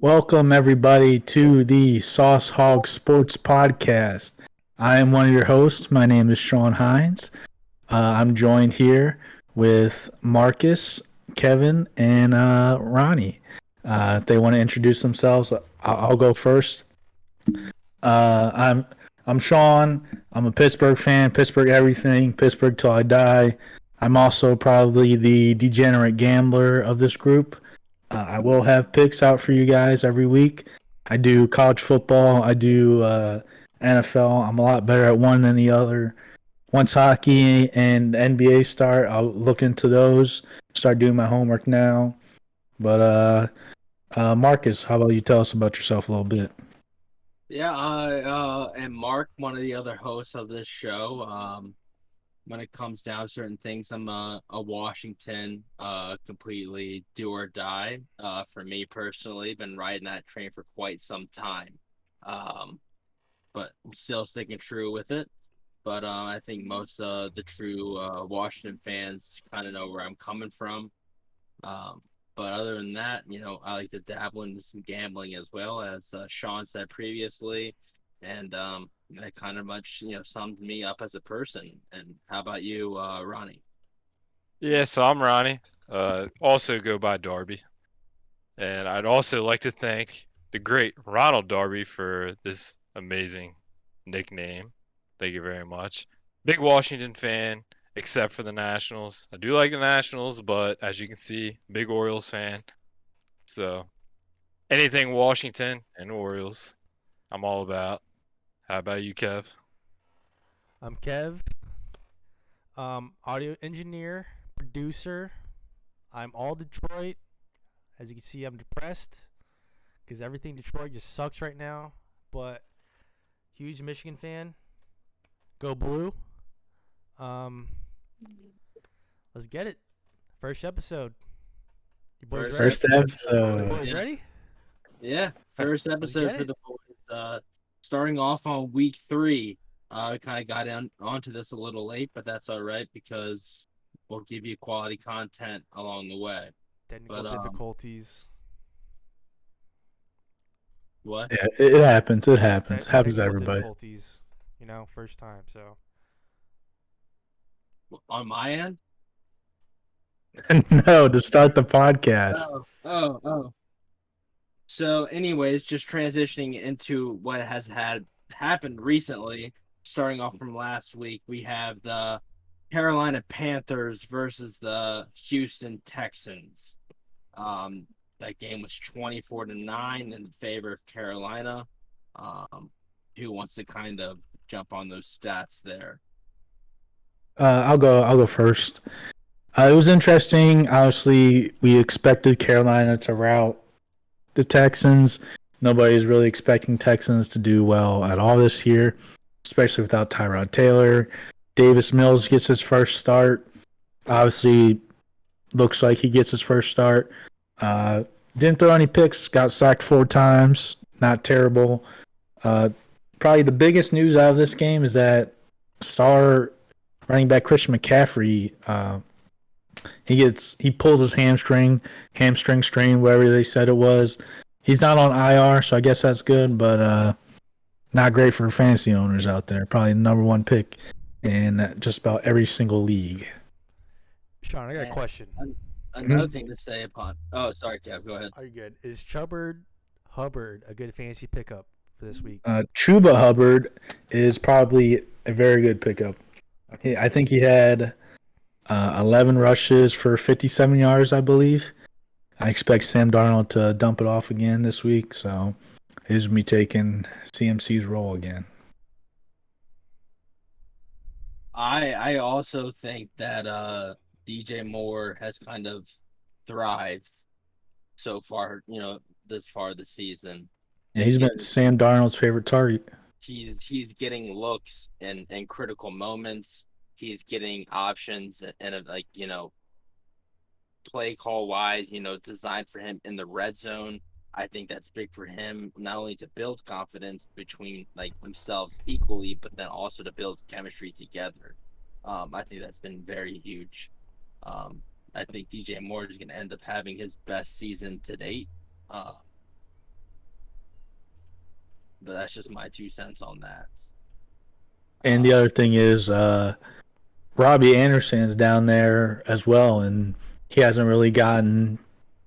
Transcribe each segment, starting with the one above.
Welcome, everybody, to the Sauce Hog Sports Podcast. I am one of your hosts. My name is Sean Hines. I'm joined here with Marcus, Kevin, and Ronnie. If they want to introduce themselves, I'll go first. I'm Sean. I'm a Pittsburgh fan. Pittsburgh everything. Pittsburgh till I die. I'm also probably the degenerate gambler of this group. I will have picks out for you guys every week. I do college football. I do NFL. I'm a lot better at one than the other. Once hockey and the NBA start, I'll look into those. Start doing my homework now. But Marcus, how about you tell us about yourself a little bit? Yeah, I am Mark, one of the other hosts of this show. When it comes down to certain things, I'm a Washington, completely do or die. For me personally, been riding that train for quite some time. But I'm still sticking true with it. But I think most of the true Washington fans kind of know where I'm coming from. But other than that, I like to dabble into some gambling as well, as Sean said previously. And that kind of much, summed me up as a person. And how about you, Ronnie? Yeah, so I'm Ronnie. Also go by Darby. And I'd also like to thank the great Ronald Darby for this amazing nickname. Thank you very much. Big Washington fan, except for the Nationals. I do like the Nationals, but as you can see, big Orioles fan. So anything Washington and Orioles, I'm all about. How about you, Kev? I'm Kev, audio engineer, producer. I'm all Detroit. As you can see, I'm depressed because everything Detroit just sucks right now. But huge Michigan fan. Go Blue. Let's get it. First episode. You boys ready? First episode. You boys ready? Yeah, first episode for the boys. Starting off on week 3. I kind of got onto this a little late, but that's all right because we'll give you quality content along the way. Technical difficulties. What? Yeah, it happens. It happens. Happens to Technical everybody. difficulties. First time. So. On my end? No, to start the podcast. Oh. So, anyways, just transitioning into what has happened recently, starting off from last week, we have the Carolina Panthers versus the Houston Texans. That game was 24-9 in favor of Carolina. Who wants to kind of jump on those stats there? I'll go first. It was interesting. Obviously, we expected Carolina to rout the Texans. Nobody's really expecting Texans to do well at all this year, especially without Tyrod Taylor. Davis Mills gets his first start. Obviously, looks like he gets his first start. Didn't throw any picks. Got sacked 4 times. Not terrible. Probably the biggest news out of this game is that star running back Christian McCaffrey, he pulls his hamstring strain, whatever they said it was. He's not on IR, so I guess that's good, but not great for fantasy owners out there. Probably the number 1 pick in just about every single league. Sean, I got a question. Another thing to say upon. Oh, sorry, Kev. Go ahead. Are you good? Is Chubbard Hubbard a good fantasy pickup for this week? Chuba Hubbard is probably a very good pickup. I think he had 11 rushes for 57 yards, I believe. I expect Sam Darnold to dump it off again this week, so he's me taking CMC's role again. I also think that DJ Moore has kind of thrived so far, this far this season. Yeah, he's been Sam Darnold's favorite target. He's getting looks in critical moments. He's getting options and like, play call wise, designed for him in the red zone. I think that's big for him, not only to build confidence between like themselves equally, but then also to build chemistry together. I think that's been very huge. I think DJ Moore is going to end up having his best season to date. But that's just my 2 cents on that. And the other thing is, Robbie Anderson's down there as well, and he hasn't really gotten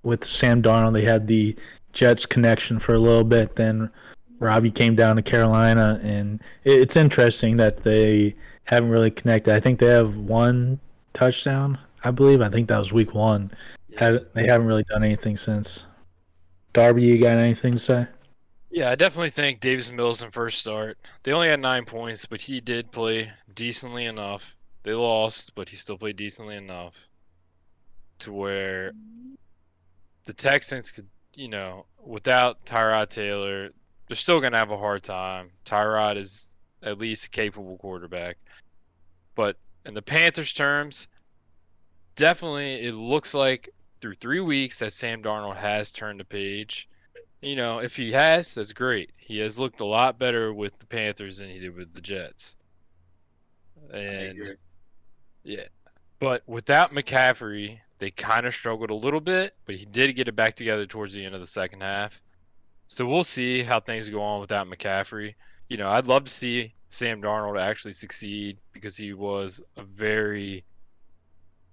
with Sam Darnold. They had the Jets connection for a little bit. Then Robbie came down to Carolina, and it's interesting that they haven't really connected. I think they have one touchdown, I believe. I think that was week 1. Yeah. They haven't really done anything since. Darby, you got anything to say? Yeah, I definitely think Davis Mills in first start. They only had 9 points, but he did play decently enough. They lost, but he still played decently enough to where the Texans could, without Tyrod Taylor, they're still going to have a hard time. Tyrod is at least a capable quarterback. But in the Panthers' terms, definitely it looks like through 3 weeks that Sam Darnold has turned the page. If he has, that's great. He has looked a lot better with the Panthers than he did with the Jets. I And agree. yeah, but without McCaffrey, they kind of struggled a little bit, but he did get it back together towards the end of the second half. So we'll see how things go on without McCaffrey. I'd love to see Sam Darnold actually succeed because he was a very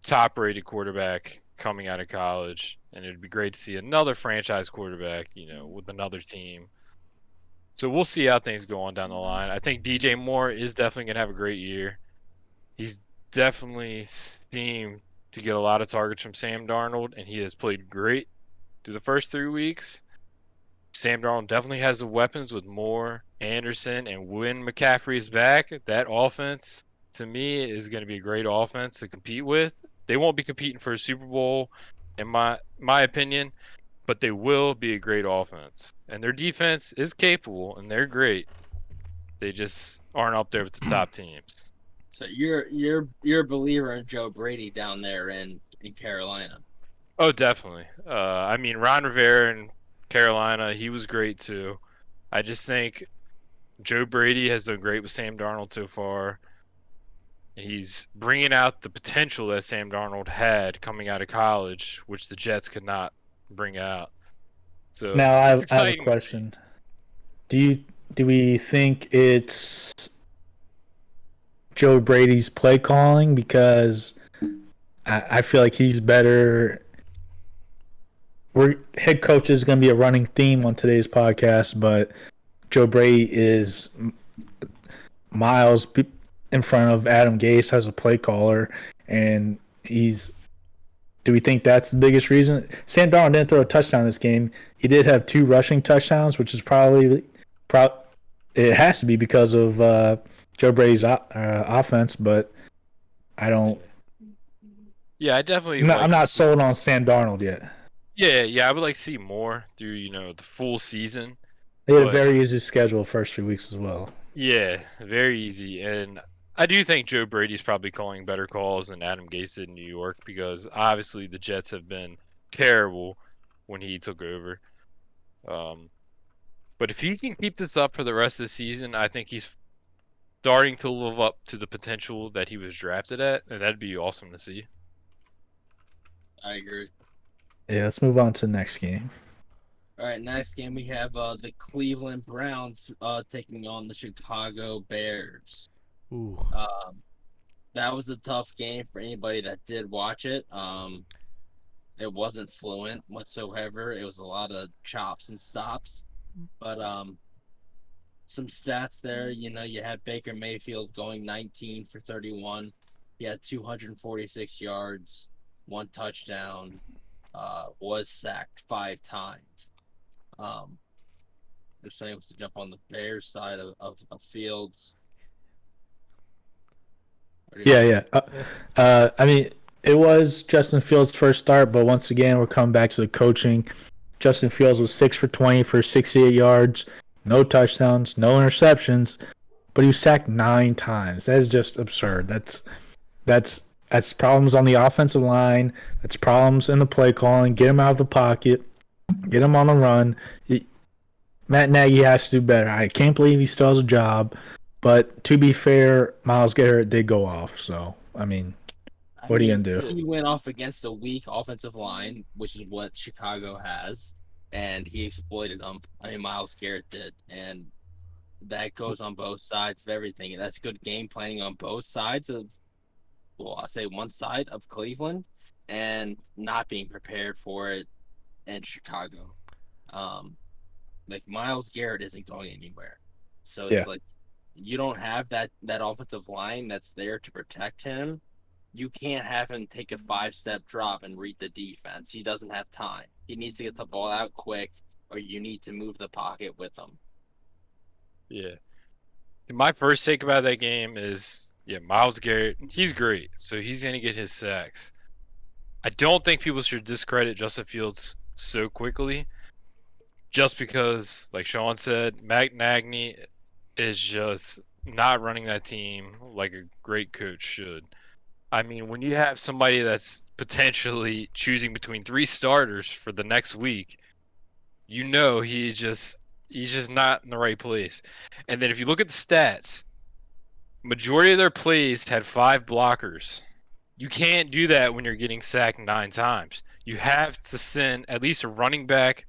top-rated quarterback coming out of college, and it'd be great to see another franchise quarterback, with another team. So we'll see how things go on down the line. I think DJ Moore is definitely going to have a great year. He's definitely seemed to get a lot of targets from Sam Darnold, and he has played great through the first 3 weeks. Sam Darnold definitely has the weapons with Moore, Anderson, and when McCaffrey is back, that offense, to me, is going to be a great offense to compete with. They won't be competing for a Super Bowl, in my opinion, but they will be a great offense. And their defense is capable, and they're great. They just aren't up there with the top teams. So you're a believer in Joe Brady down there in Carolina. Oh, definitely. Ron Rivera in Carolina, he was great too. I just think Joe Brady has done great with Sam Darnold so far. He's bringing out the potential that Sam Darnold had coming out of college, which the Jets could not bring out. So Now I it's have a exciting. question. Do we think it's Joe Brady's play calling? Because I feel like he's better. Head coach is going to be a running theme on today's podcast, but Joe Brady is miles in front of Adam Gase as a play caller, and do we think that's the biggest reason? Sam Darnold didn't throw a touchdown this game. He did have 2 rushing touchdowns, which is probably it has to be because of Joe Brady's offense, but I don't. Yeah, I definitely. I'm not sold on Sam Darnold yet. Yeah, I would like to see more through the full season. They had a very easy schedule first 3 weeks as well. Yeah, very easy. And I do think Joe Brady's probably calling better calls than Adam Gase did in New York because obviously the Jets have been terrible when he took over. But if he can keep this up for the rest of the season, I think he's starting to live up to the potential that he was drafted at, and that'd be awesome to see. I agree. Yeah, let's move on to the next game. All right, next game we have the Cleveland Browns taking on the Chicago Bears. Ooh. That was a tough game for anybody that did watch it. It wasn't fluent whatsoever. It was a lot of chops and stops. But some stats there, you had Baker Mayfield going 19 for 31. He had 246 yards, 1 touchdown, was sacked 5 times. They're saying was to jump on the Bears side of Fields. Or do you- Yeah. I mean, it was Justin Fields' first start, but once again, we're coming back to the coaching. Justin Fields was 6 for 20 for 68 yards, no touchdowns, no interceptions, but he was sacked 9 times. That is just absurd. That's problems on the offensive line. That's problems in the play calling. Get him out of the pocket. Get him on the run. Matt Nagy has to do better. I can't believe he still has a job. But to be fair, Myles Garrett did go off. So, I mean, what are you going to do? He went off against a weak offensive line, which is what Chicago has, and he exploited them. I mean, Myles Garrett did, and that goes on both sides of everything. And that's good game planning on both sides of, well, I'll say one side of Cleveland, and not being prepared for it in Chicago. Like Myles Garrett isn't going anywhere, so it's like you don't have that offensive line that's there to protect him. You can't have him take a 5-step drop and read the defense. He doesn't have time. He needs to get the ball out quick, or you need to move the pocket with him. Yeah. My first take about that game is, Myles Garrett, he's great, so he's going to get his sacks. I don't think people should discredit Justin Fields so quickly, just because, like Sean said, Matt Nagy is just not running that team like a great coach should. I mean, when you have somebody that's potentially choosing between 3 starters for the next week, you know he's just not in the right place. And then if you look at the stats, majority of their plays had 5 blockers. You can't do that when you're getting sacked 9 times. You have to send at least a running back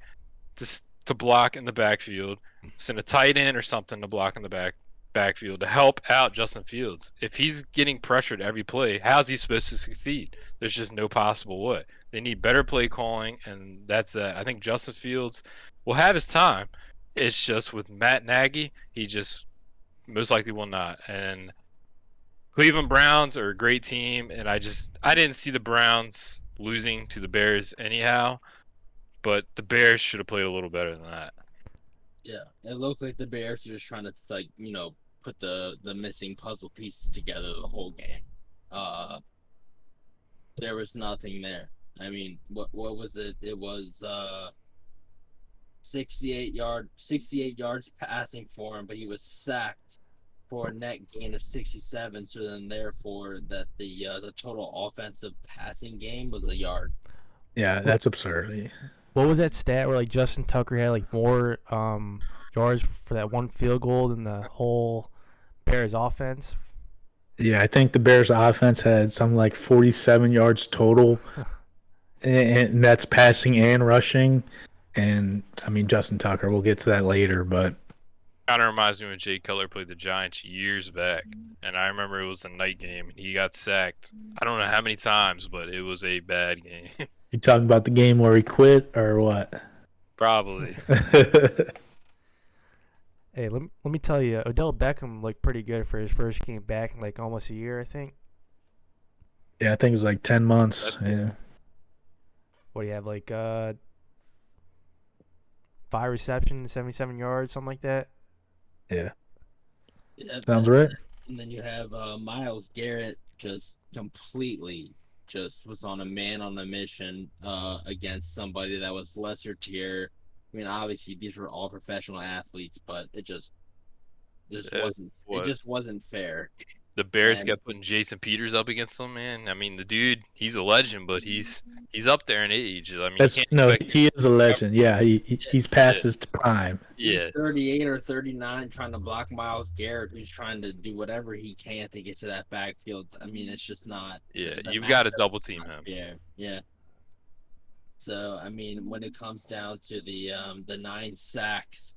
to block in the backfield, send a tight end or something to block in the backfield to help out Justin Fields. If he's getting pressured every play, how's he supposed to succeed? There's just no possible way. They need better play calling, and that's that. I think Justin Fields will have his time. It's just with Matt Nagy, he just most likely will not. And Cleveland Browns are a great team, and I didn't see the Browns losing to the Bears anyhow, but the Bears should have played a little better than that. Yeah, it looked like the Bears were just trying to put the missing puzzle pieces together the whole game. There was nothing there. I mean, what was it? It was 68 yards passing for him, but he was sacked for a net gain of 67. So then, therefore, that the total offensive passing game was a yard. Yeah, that's absurd. What was that stat where like Justin Tucker had like more yards for that one field goal than the whole Bears offense? Yeah, I think the Bears offense had something like 47 yards total, and that's passing and rushing. And I mean, Justin Tucker, we'll get to that later, but Kind of reminds me when Jay Cutler played the Giants years back, and I remember it was a night game, and he got sacked. I don't know how many times, but it was a bad game. you talking about the game where he quit or what? Probably. Hey, let me tell you, Odell Beckham looked pretty good for his first game back in like almost a year, I think. Yeah, I think it was like 10 months. Yeah. What do you have, like 5 receptions, 77 yards, something like that? Yeah. Sounds right. And then you have Myles Garrett just completely was on a mission against somebody that was lesser tier. I mean, obviously these were all professional athletes, but it just wasn't fair. The Bears kept putting Jason Peters up against him, man. I mean, the dude, he's a legend, but he's up there in age. I mean, he is a legend. Yeah, he's past his prime. He's 38 or 39 trying to block Myles Garrett, who's trying to do whatever he can to get to that backfield. I mean, it's just not. Yeah, you've got to double team him. Yeah. So, I mean, when it comes down to the 9 sacks,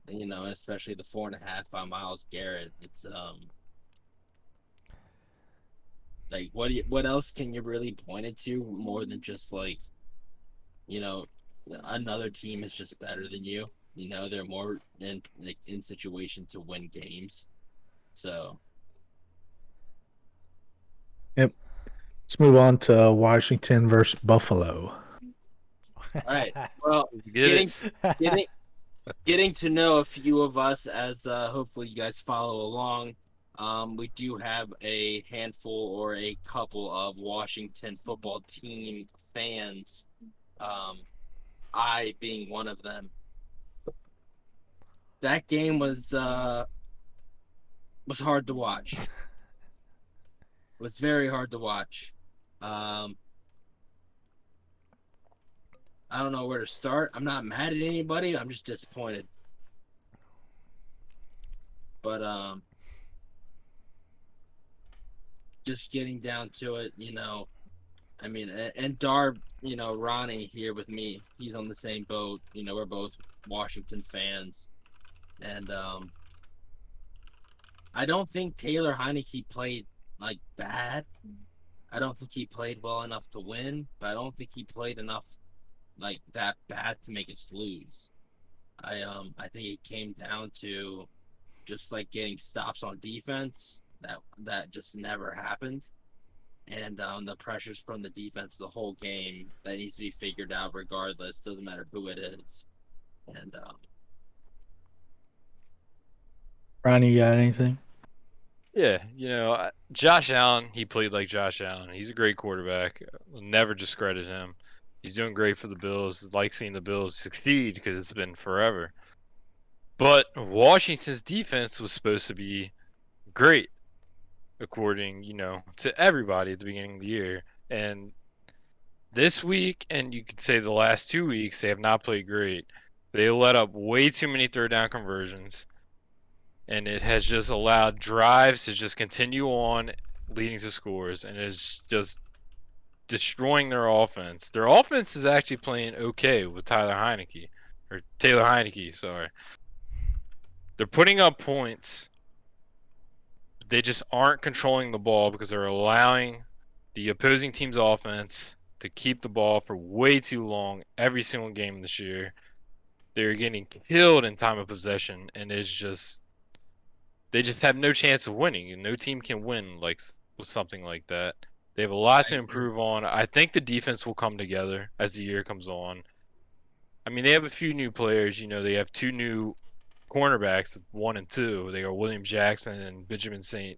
especially the 4.5 by Myles Garrett, it's like what else can you really point it to more than just like, another team is just better than you. They're more in situation to win games. So. Yep. Let's move on to Washington versus Buffalo. All right. Well, getting to know a few of us as hopefully you guys follow along. we do have a handful or a couple of Washington football team fans. I being one of them. That game was hard to watch. It was very hard to watch. I don't know where to start. I'm not mad at anybody. I'm just disappointed. But just getting down to it, I mean, and Darb, Ronnie here with me, he's on the same boat. We're both Washington fans. And I don't think Taylor Heineke played, bad. I don't think he played well enough to win, but I don't think he played enough, that bad to make us lose. I think it came down to just, getting stops on defense. That just never happened. And the pressures from the defense the whole game, that needs to be figured out regardless. Doesn't matter who it is. And Ronnie, you got anything? Yeah, Josh Allen, he played like Josh Allen. He's a great quarterback. We'll never discredit him. He's doing great for the Bills. Like seeing the Bills succeed because it's been forever. But Washington's defense was supposed to be great, according, to everybody at the beginning of the year. And this week, and you could say the last 2 weeks, they have not played great. They let up way too many third down conversions. And it has just allowed drives to just continue on, leading to scores, and it's just destroying their offense. Their offense is actually playing okay with Taylor Heineke, sorry. They're putting up points. They just aren't controlling the ball because they're allowing the opposing team's offense to keep the ball for way too long every single game this year. They're getting killed in time of possession, and it's just... They just have no chance of winning, and no team can win with something like that. They have a lot to improve on. I think the defense will come together as the year comes on. I mean, they have a few new players. They have 2 new cornerbacks, 1 and 2. They are William Jackson and Benjamin St.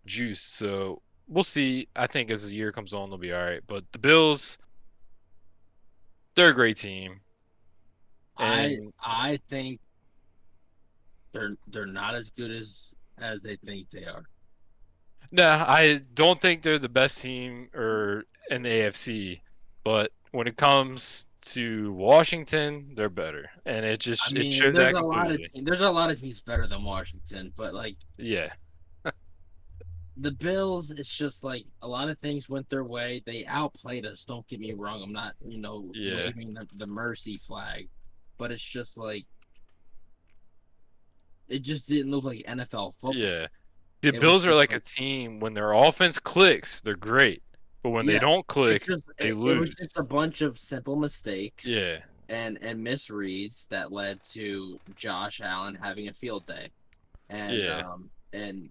Juice. So we'll see. I think as the year comes on, they'll be all right. But the Bills, they're a great team. And I think they're not as good as they think they are. No, I don't think they're the best team in the AFC, but when it comes to Washington, they're better, and it showed that completely. There's a lot of teams better than Washington, but Yeah, the Bills, it's just a lot of things went their way. They outplayed us. Don't get me wrong. I'm not waving the mercy flag, but it's just it just didn't look like NFL football. yeah. The Bills are like a team, when their offense clicks, they're great. But when they don't click, they lose. It was just a bunch of simple mistakes. Yeah. And misreads that led to Josh Allen having a field day. And and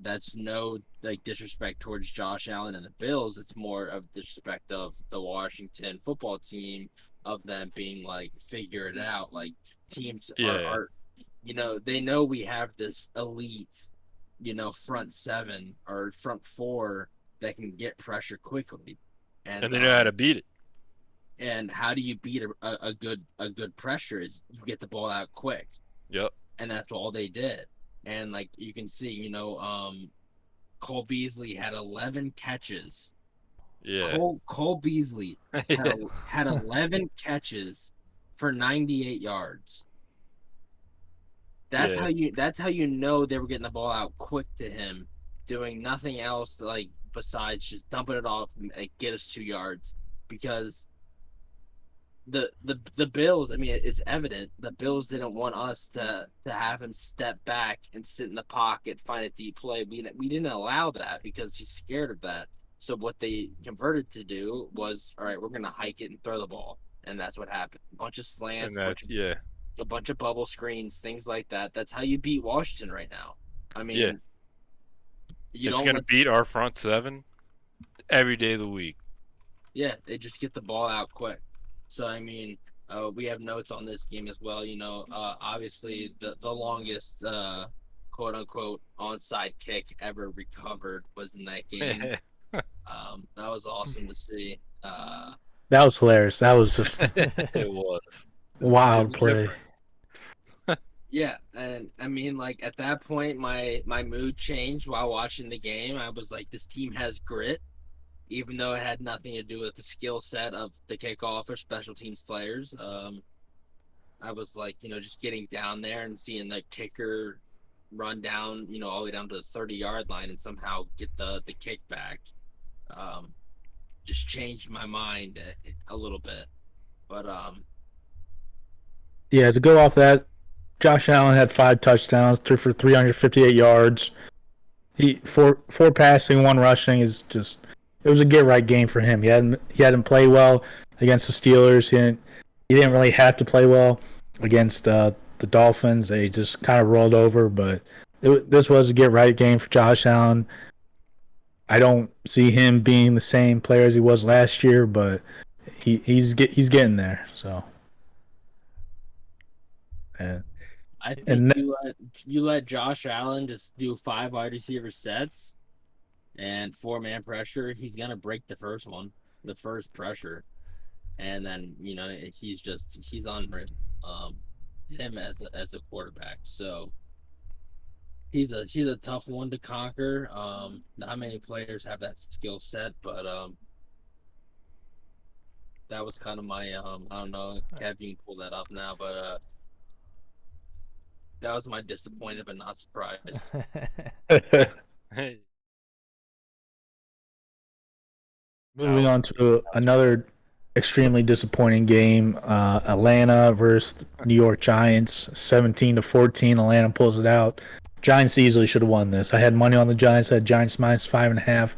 that's no disrespect towards Josh Allen and the Bills. It's more of disrespect of the Washington football team, of them being figure it out. Teams are they know we have this elite front 7 or front 4 that can get pressure quickly, and they know how to beat it. And how do you beat a good pressure? Is you get the ball out quick. Yep. And that's all they did. And you can see, Cole Beasley had 11 catches. Yeah. Cole Beasley had 11 catches for 98 yards. That's how you know they were getting the ball out quick to him, doing nothing else besides just dumping it off and get us 2 yards. Because the Bills, I mean, it's evident the Bills didn't want us to have him step back and sit in the pocket, find a deep play. We didn't allow that because he's scared of that. So what they converted to do was, all right, we're gonna hike it and throw the ball, and that's what happened. A bunch of slants, a bunch of bubble screens, things like that. That's how you beat Washington right now. I mean, it's gonna beat our front 7 every day of the week. Yeah, they just get the ball out quick. So I mean, we have notes on this game as well. Obviously the longest quote unquote onside kick ever recovered was in that game. That was awesome to see. That was hilarious. That was just It was. wild It was play. different. Yeah, and I mean, like at that point, my mood changed while watching the game. I was like, this team has grit, even though it had nothing to do with the skill set of the kickoff or special teams players. I was like, just getting down there and seeing the kicker run down, all the way down to the 30-yard line and somehow get the kick back. Just changed my mind a little bit. But Yeah, to go off that, Josh Allen had 5 touchdowns, threw for 358 yards. Four passing, 1 rushing is just. It was a get right game for him. He hadn't played well against the Steelers. He didn't really have to play well against the Dolphins. They just kind of rolled over. But this was a get right game for Josh Allen. I don't see him being the same player as he was last year, but he's getting there. So. And I think And- you let Josh Allen just do 5 wide receiver sets and 4-man pressure. He's gonna break the first pressure, and then he's on him as a quarterback. So he's a tough one to conquer. Not many players have that skill set, but that was kind of my I don't know, Kev, you can pull that up now, but that was my disappointed but not surprised. Moving on to another extremely disappointing game, Atlanta versus New York Giants, 17-14. Atlanta pulls it out. Giants easily should have won this. I had money on the Giants. I had Giants minus 5.5.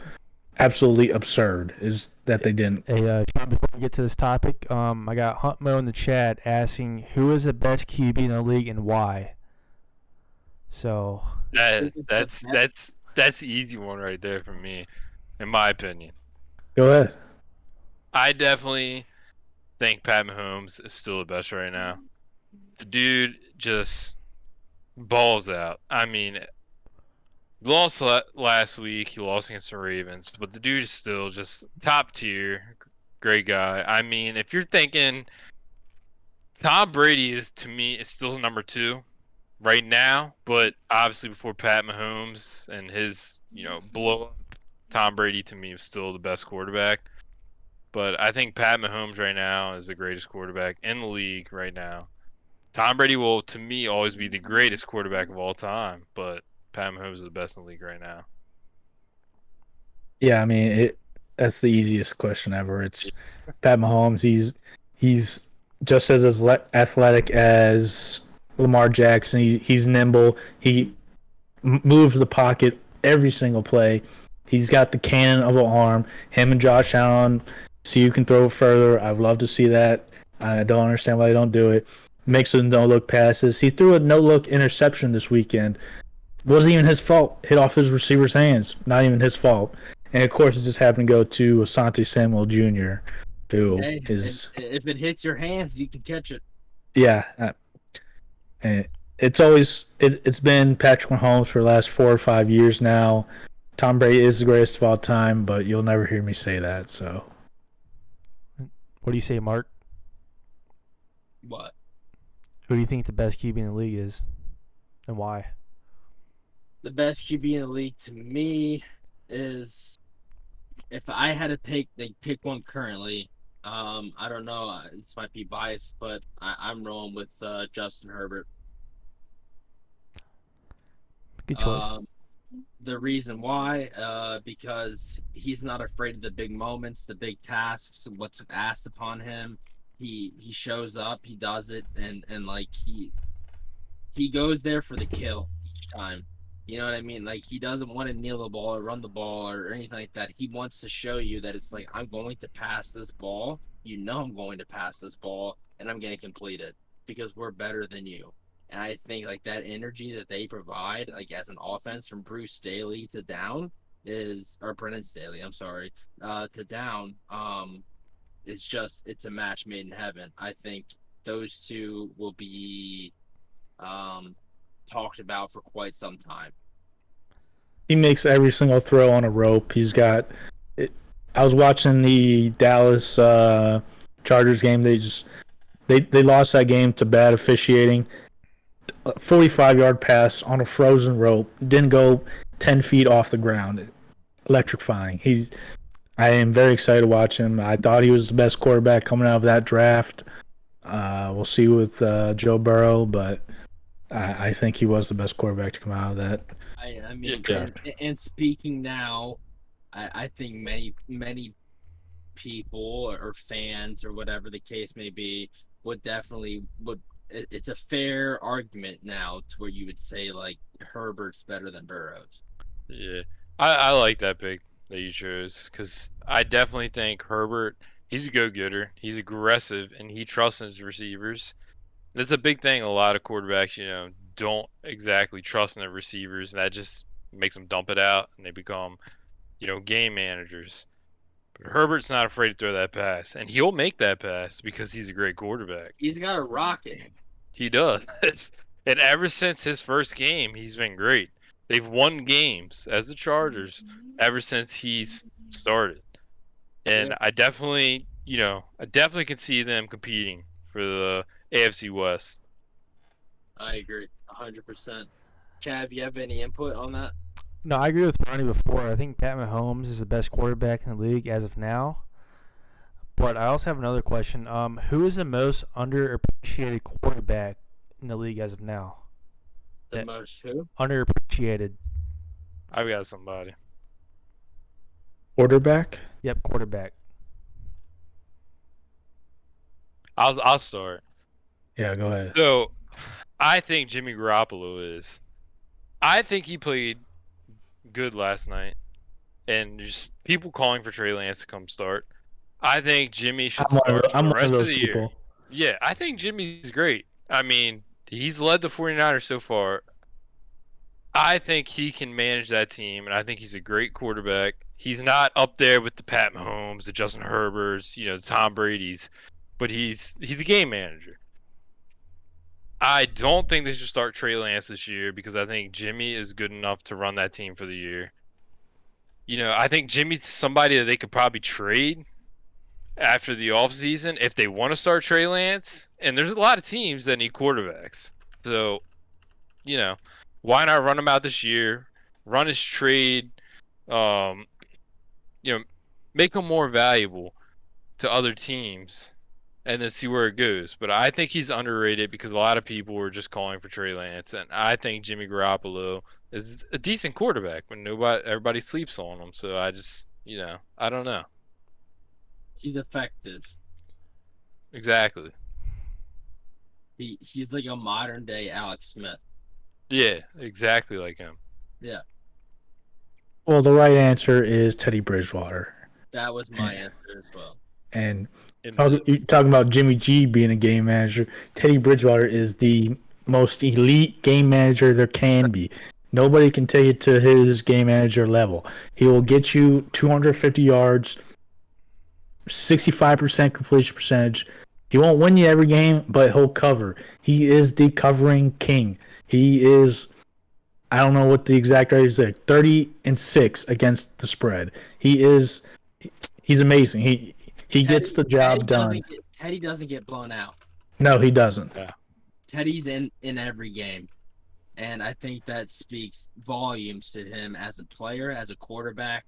Absolutely absurd is that they didn't. Hey, Sean, before we get to this topic, I got Hunt Mo in the chat asking who is the best QB in the league and why. So That's the easy one right there for me, in my opinion. Go ahead. I definitely think Pat Mahomes is still the best right now. The dude just balls out. I mean, he lost last week. He lost against the Ravens, but the dude is still just top tier. Great guy. I mean, if you're thinking Tom Brady is, to me, is still number 2 right now, but obviously before Pat Mahomes and his, blow up, Tom Brady to me was still the best quarterback. But I think Pat Mahomes right now is the greatest quarterback in the league right now. Tom Brady will, to me, always be the greatest quarterback of all time, but Pat Mahomes is the best in the league right now. Yeah, I mean that's the easiest question ever. It's Pat Mahomes. He's just as athletic as Lamar Jackson. He's nimble. He moves the pocket every single play. He's got the cannon of an arm. Him and Josh Allen, see who can throw further. I'd love to see that. I don't understand why they don't do it. Makes some no-look passes. He threw a no-look interception this weekend. Wasn't even his fault. Hit off his receiver's hands. Not even his fault. And, of course, it just happened to go to Asante Samuel Jr., who is... If it hits your hands, you can catch it. Yeah. And it's been Patrick Mahomes for the last 4 or 5 years now. Tom Brady is the greatest of all time, but you'll never hear me say that. So, what do you say, Mark? What? Who do you think the best QB in the league is, and why? The best QB in the league to me is, if I had to pick one currently. I don't know. This might be biased, but I'm rolling with Justin Herbert. Good choice. The reason why, because he's not afraid of the big moments, the big tasks, what's asked upon him. He shows up, he does it, and like he goes there for the kill each time. You know what I mean? Like, he doesn't want to kneel the ball or run the ball or anything like that. He wants to show you that it's like, I'm going to pass this ball. You know I'm going to pass this ball, and I'm going to complete it because we're better than you. And I think, like, that energy that they provide, like, as an offense from Bruce Staley to down or Brennan Staley, I'm sorry, to down, it's a match made in heaven. I think those two will be talked about for quite some time. He makes every single throw on a rope. He's got. I was watching the Dallas Chargers game. They lost that game to bad officiating. 45-yard pass on a frozen rope. Didn't go 10 feet off the ground. Electrifying. I am very excited to watch him. I thought he was the best quarterback coming out of that draft. We'll see with Joe Burrow, but I think he was the best quarterback to come out of that. I mean, Yeah. and speaking now, I think many people or fans or whatever the case may be would definitely it's a fair argument now to where you would say like Herbert's better than Burrow's. Yeah, I like that pick that you chose because I definitely think Herbert, he's a go-getter, he's aggressive, and he trusts his receivers. That's a big thing. A lot of quarterbacks, don't exactly trust in their receivers, and that just makes them dump it out, and they become, game managers. But Herbert's not afraid to throw that pass, and he'll make that pass because he's a great quarterback. He's got a rocket. He does. And ever since his first game, he's been great. They've won games as the Chargers ever since he's started. And I definitely can see them competing for the AFC West. I agree 100%. Chav, you have any input on that? No, I agree with Ronnie before. I think Pat Mahomes is the best quarterback in the league as of now. But I also have another question. Who is the most underappreciated quarterback in the league as of now? The most who? Underappreciated. I've got somebody. Quarterback? Yep, quarterback. I'll start. Yeah, go ahead. So, I think Jimmy Garoppolo is. I think he played good last night, and just people calling for Trey Lance to come start. I think Jimmy should start for the rest of the year. Yeah, I think Jimmy's great. I mean, he's led the 49ers so far. I think he can manage that team, and I think he's a great quarterback. He's not up there with the Pat Mahomes, the Justin Herberts, the Tom Brady's, but he's a game manager. I don't think they should start Trey Lance this year because I think Jimmy is good enough to run that team for the year. I think Jimmy's somebody that they could probably trade after the offseason if they want to start Trey Lance. And there's a lot of teams that need quarterbacks. So, why not run him out this year? Run his trade. Make him more valuable to other teams. And then see where it goes. But I think he's underrated because a lot of people were just calling for Trey Lance, and I think Jimmy Garoppolo is a decent quarterback when everybody sleeps on him. So I just, I don't know. He's effective. Exactly. He's like a modern day Alex Smith. Yeah, exactly like him. Yeah. Well, the right answer is Teddy Bridgewater. That was my answer as well. And you're talking about Jimmy G being a game manager. Teddy Bridgewater is the most elite game manager there can be. Nobody can take it to his game manager level. He will get you 250 yards, 65% completion percentage. He won't win you every game, but he'll cover. He is the covering king. He is, I don't know what the exact rate is, like 30-6 against the spread. He's amazing. He gets the job done. Teddy doesn't get blown out. No, he doesn't. Yeah. Teddy's in every game. And I think that speaks volumes to him as a player, as a quarterback.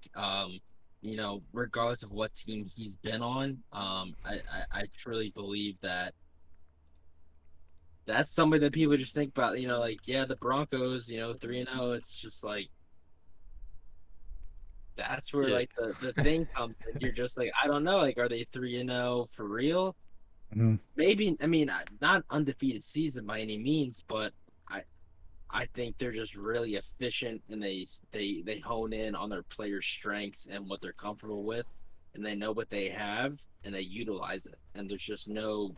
Regardless of what team he's been on, I truly believe that that's somebody that people just think about. The Broncos, 3-0. It's just like that's where like the thing comes in. You're just like, I don't know, like, are they 3-0 for real? Mm-hmm. Maybe. I mean, not undefeated season by any means, but I think they're just really efficient, and they hone in on their players' strengths and what they're comfortable with, and they know what they have, and they utilize it. And there's just no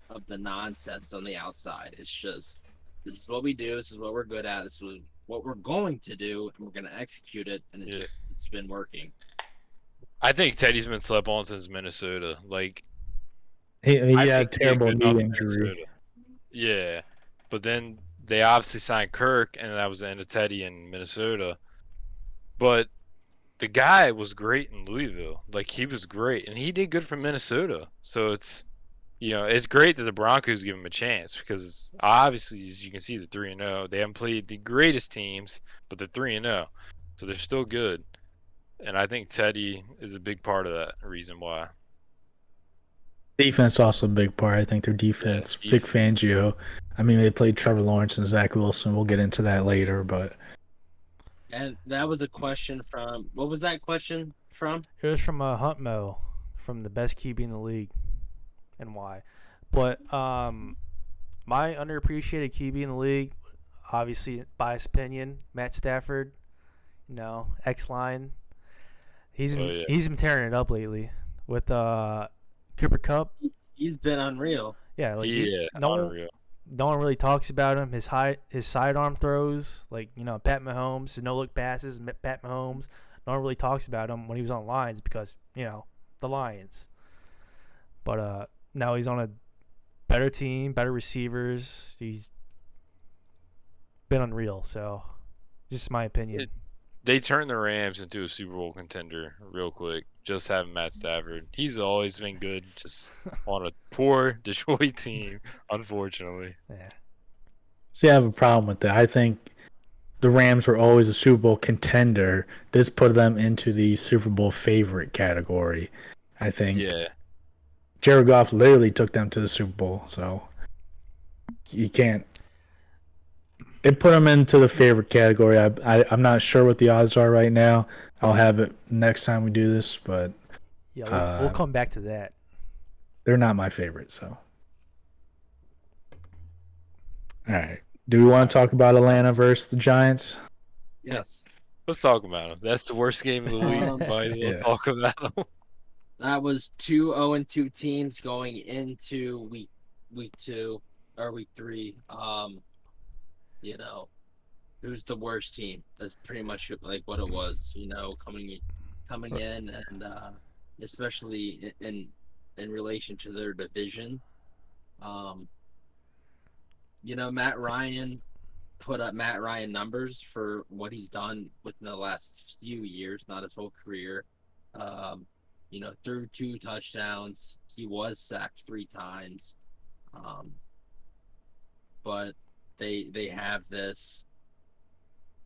of the nonsense on the outside. It's just, this is what we do. This is what we're good at. This is what we're going to do, and we're going to execute it. And it's been working. I think Teddy's been slept on since Minnesota. Like, he had a terrible knee injury. Yeah, but then they obviously signed Kirk, and that was the end of Teddy in Minnesota. But the guy was great in Louisville. Like, he was great, and he did good for Minnesota. So it's, it's great that the Broncos give him a chance because obviously, as you can see, they're 3-0. They haven't played the greatest teams, but they're 3-0, so they're still good. And I think Teddy is a big part of that reason why. Defense also a big part. I think their defense, Vic Fangio. I mean, they played Trevor Lawrence and Zach Wilson. We'll get into that later, but. And that was a question from. What was that question from? It was from Hunt Mo, from the best QB in the league, and why. But my underappreciated QB in the league, obviously biased opinion, Matt Stafford. X-line. He's been tearing it up lately with Cooper Kupp. He's been unreal. Yeah, unreal. No one really talks about him. His sidearm throws, Pat Mahomes, his no-look passes, Pat Mahomes. No one really talks about him when he was on Lions because, the Lions. But now he's on a better team, better receivers. He's been unreal. So, just my opinion. They turned the Rams into a Super Bowl contender real quick. Just having Matt Stafford. He's always been good, just on a poor Detroit team, unfortunately. Yeah. See, I have a problem with that. I think the Rams were always a Super Bowl contender. This put them into the Super Bowl favorite category. I think. Yeah. Jared Goff literally took them to the Super Bowl, so you can't. It put them into the favorite category. I'm not sure what the odds are right now. I'll have it next time we do this, but yeah, we'll come back to that. They're not my favorite, so. All right. Do we want to talk about Atlanta versus the Giants? Yes. Let's talk about them. That's the worst game of the week. Might as well talk about them. That was 2 0-2 teams going into week 2 or week 3. Who's the worst team? That's pretty much like what it was. Coming in, and especially in relation to their division. Matt Ryan put up Matt Ryan numbers for what he's done within the last few years, not his whole career. Threw 2 touchdowns. He was sacked 3 times. But they have this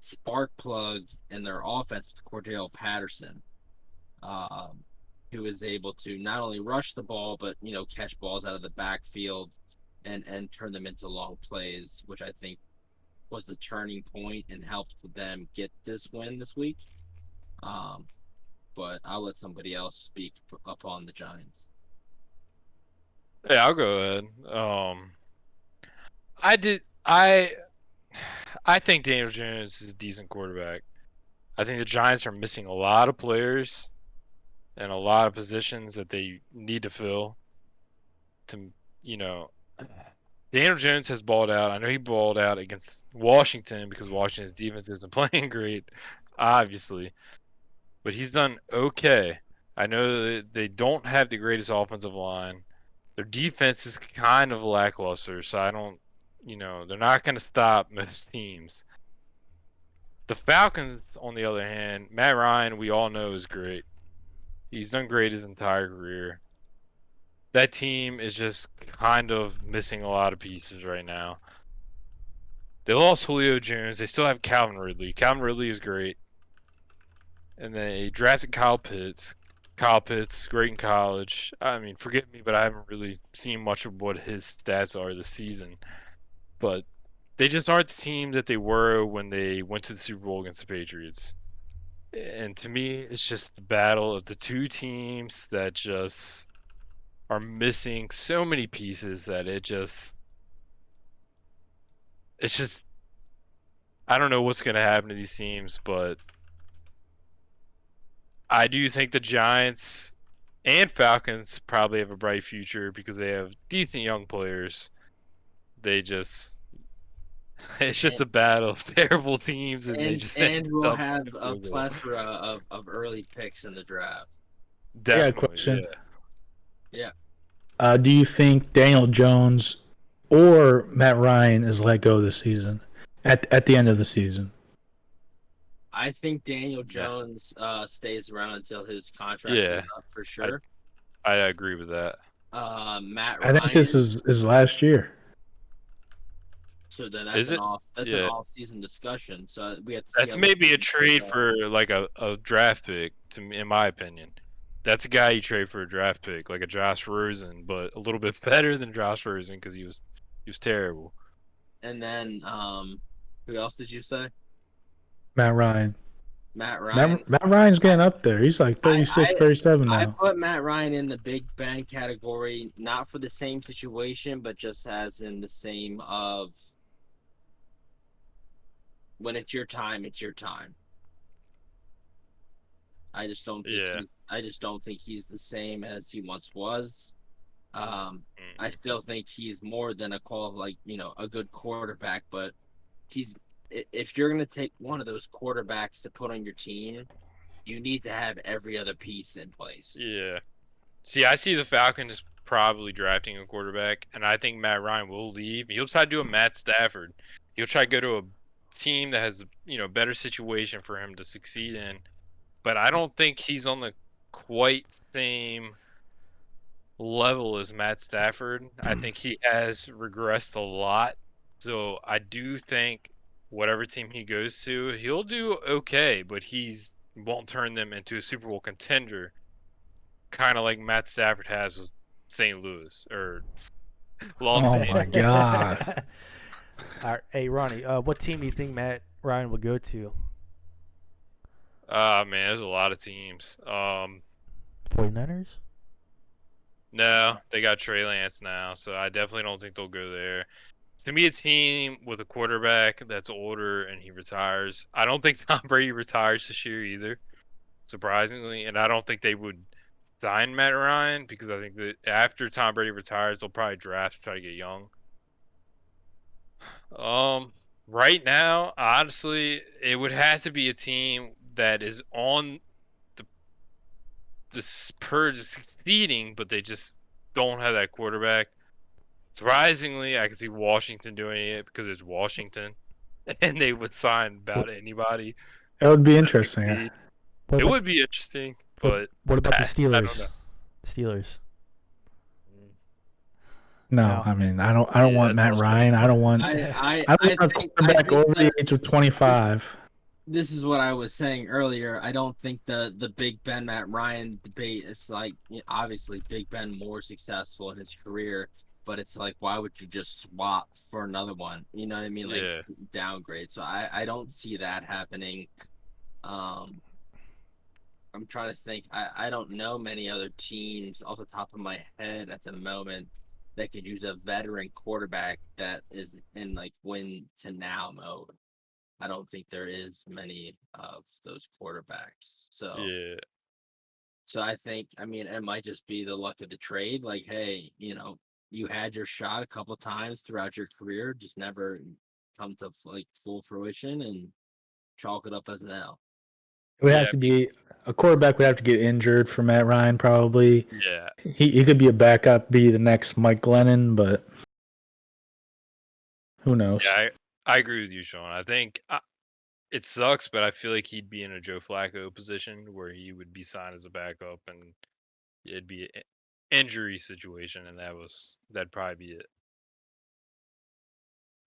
spark plug in their offense with Cordell Patterson, who is able to not only rush the ball, but, catch balls out of the backfield and turn them into long plays, which I think was the turning point and helped them get this win this week. But I'll let somebody else speak upon the Giants. Yeah, I'll go ahead. I think Daniel Jones is a decent quarterback. I think the Giants are missing a lot of players and a lot of positions that they need to fill. Daniel Jones has balled out. I know he balled out against Washington because Washington's defense isn't playing great, obviously. But he's done okay. I know that they don't have the greatest offensive line. Their defense is kind of lackluster, so I don't, they're not going to stop most teams. The Falcons, on the other hand, Matt Ryan, we all know, is great. He's done great his entire career. That team is just kind of missing a lot of pieces right now. They lost Julio Jones. They still have Calvin Ridley. Calvin Ridley is great. And they drafted Kyle Pitts. Kyle Pitts, great in college. I mean, forgive me, but I haven't really seen much of what his stats are this season. But they just aren't the team that they were when they went to the Super Bowl against the Patriots. And to me, it's just the battle of the two teams that just are missing so many pieces that it's just I don't know what's going to happen to these teams, but I do think the Giants and Falcons probably have a bright future because they have decent young players. It's just a battle of terrible teams, and we'll have a plethora of early picks in the draft. Definitely, I got a question. Yeah. Do you think Daniel Jones or Matt Ryan is let go this season at the end of the season. I think Daniel Jones stays around until his contract Yeah. is up for sure. I agree with that. Matt I Ryan. think this is last year. So then Is an it? an off-season discussion. So we have to see. That's how maybe the a trade season for like a draft pick, to me, in my opinion. That's a guy you trade for a draft pick, like a Josh Rosen, but a little bit better than Josh Rosen because he was terrible. And then who else did you say? Matt Ryan. Matt Ryan. Matt Ryan's getting up there. He's like 36, 37 now. I put Matt Ryan in the Big Ben category, not for the same situation, but just as in the same of when it's your time, it's your time. I just don't think he's the same as he once was. I still think he's more than a good quarterback, but if you're gonna take one of those quarterbacks to put on your team, you need to have every other piece in place. Yeah. See, I see the Falcons probably drafting a quarterback, and I think Matt Ryan will leave. He'll try to do a Matt Stafford. He'll try to go to a team that has better situation for him to succeed in. But I don't think he's on the quite same level as Matt Stafford. I think he has regressed a lot. So I do think whatever team he goes to, he'll do okay, but he's won't turn them into a Super Bowl contender, kind of like Matt Stafford has with St. Louis or Los Oh Angeles. my God. All right, hey Ronnie, what team do you think Matt Ryan will go to? Man, there's a lot of teams. 49ers? No, they got Trey Lance now, so I definitely don't think they'll go there. To me, a team with a quarterback that's older and he retires. I don't think Tom Brady retires this year either, surprisingly, and I don't think they would sign Matt Ryan because I think that after Tom Brady retires, they'll probably draft to try to get young. Right now, honestly, it would have to be a team that is on the purge of succeeding, but they just don't have that quarterback. Surprisingly, I can see Washington doing it because it's Washington, and they would sign about anybody. That would be interesting. It would be interesting, but what about the I don't Steelers? know. Steelers. No, I mean I don't want Matt Ryan. I don't want I want a quarterback over the age of 25. This is what I was saying earlier. I don't think the Big Ben Matt Ryan debate is like, obviously Big Ben more successful in his career, but it's like, why would you just swap for another one? You know what I mean? Like downgrade. So I don't see that happening. I'm trying to think. I don't know many other teams off the top of my head at the moment that could use a veteran quarterback that is in like win to now mode. I don't think there is many of those quarterbacks. So I think, it might just be the luck of the trade. Like, hey, you had your shot a couple times throughout your career, just never come to like full fruition, and chalk it up as an L. It would have to be a quarterback. Would have to get injured for Matt Ryan probably. Yeah, he could be a backup, be the next Mike Glennon, but who knows? Yeah, I agree with you, Sean. I think it sucks, but I feel like he'd be in a Joe Flacco position where he would be signed as a backup, and it'd be an injury situation, and that'd probably be it.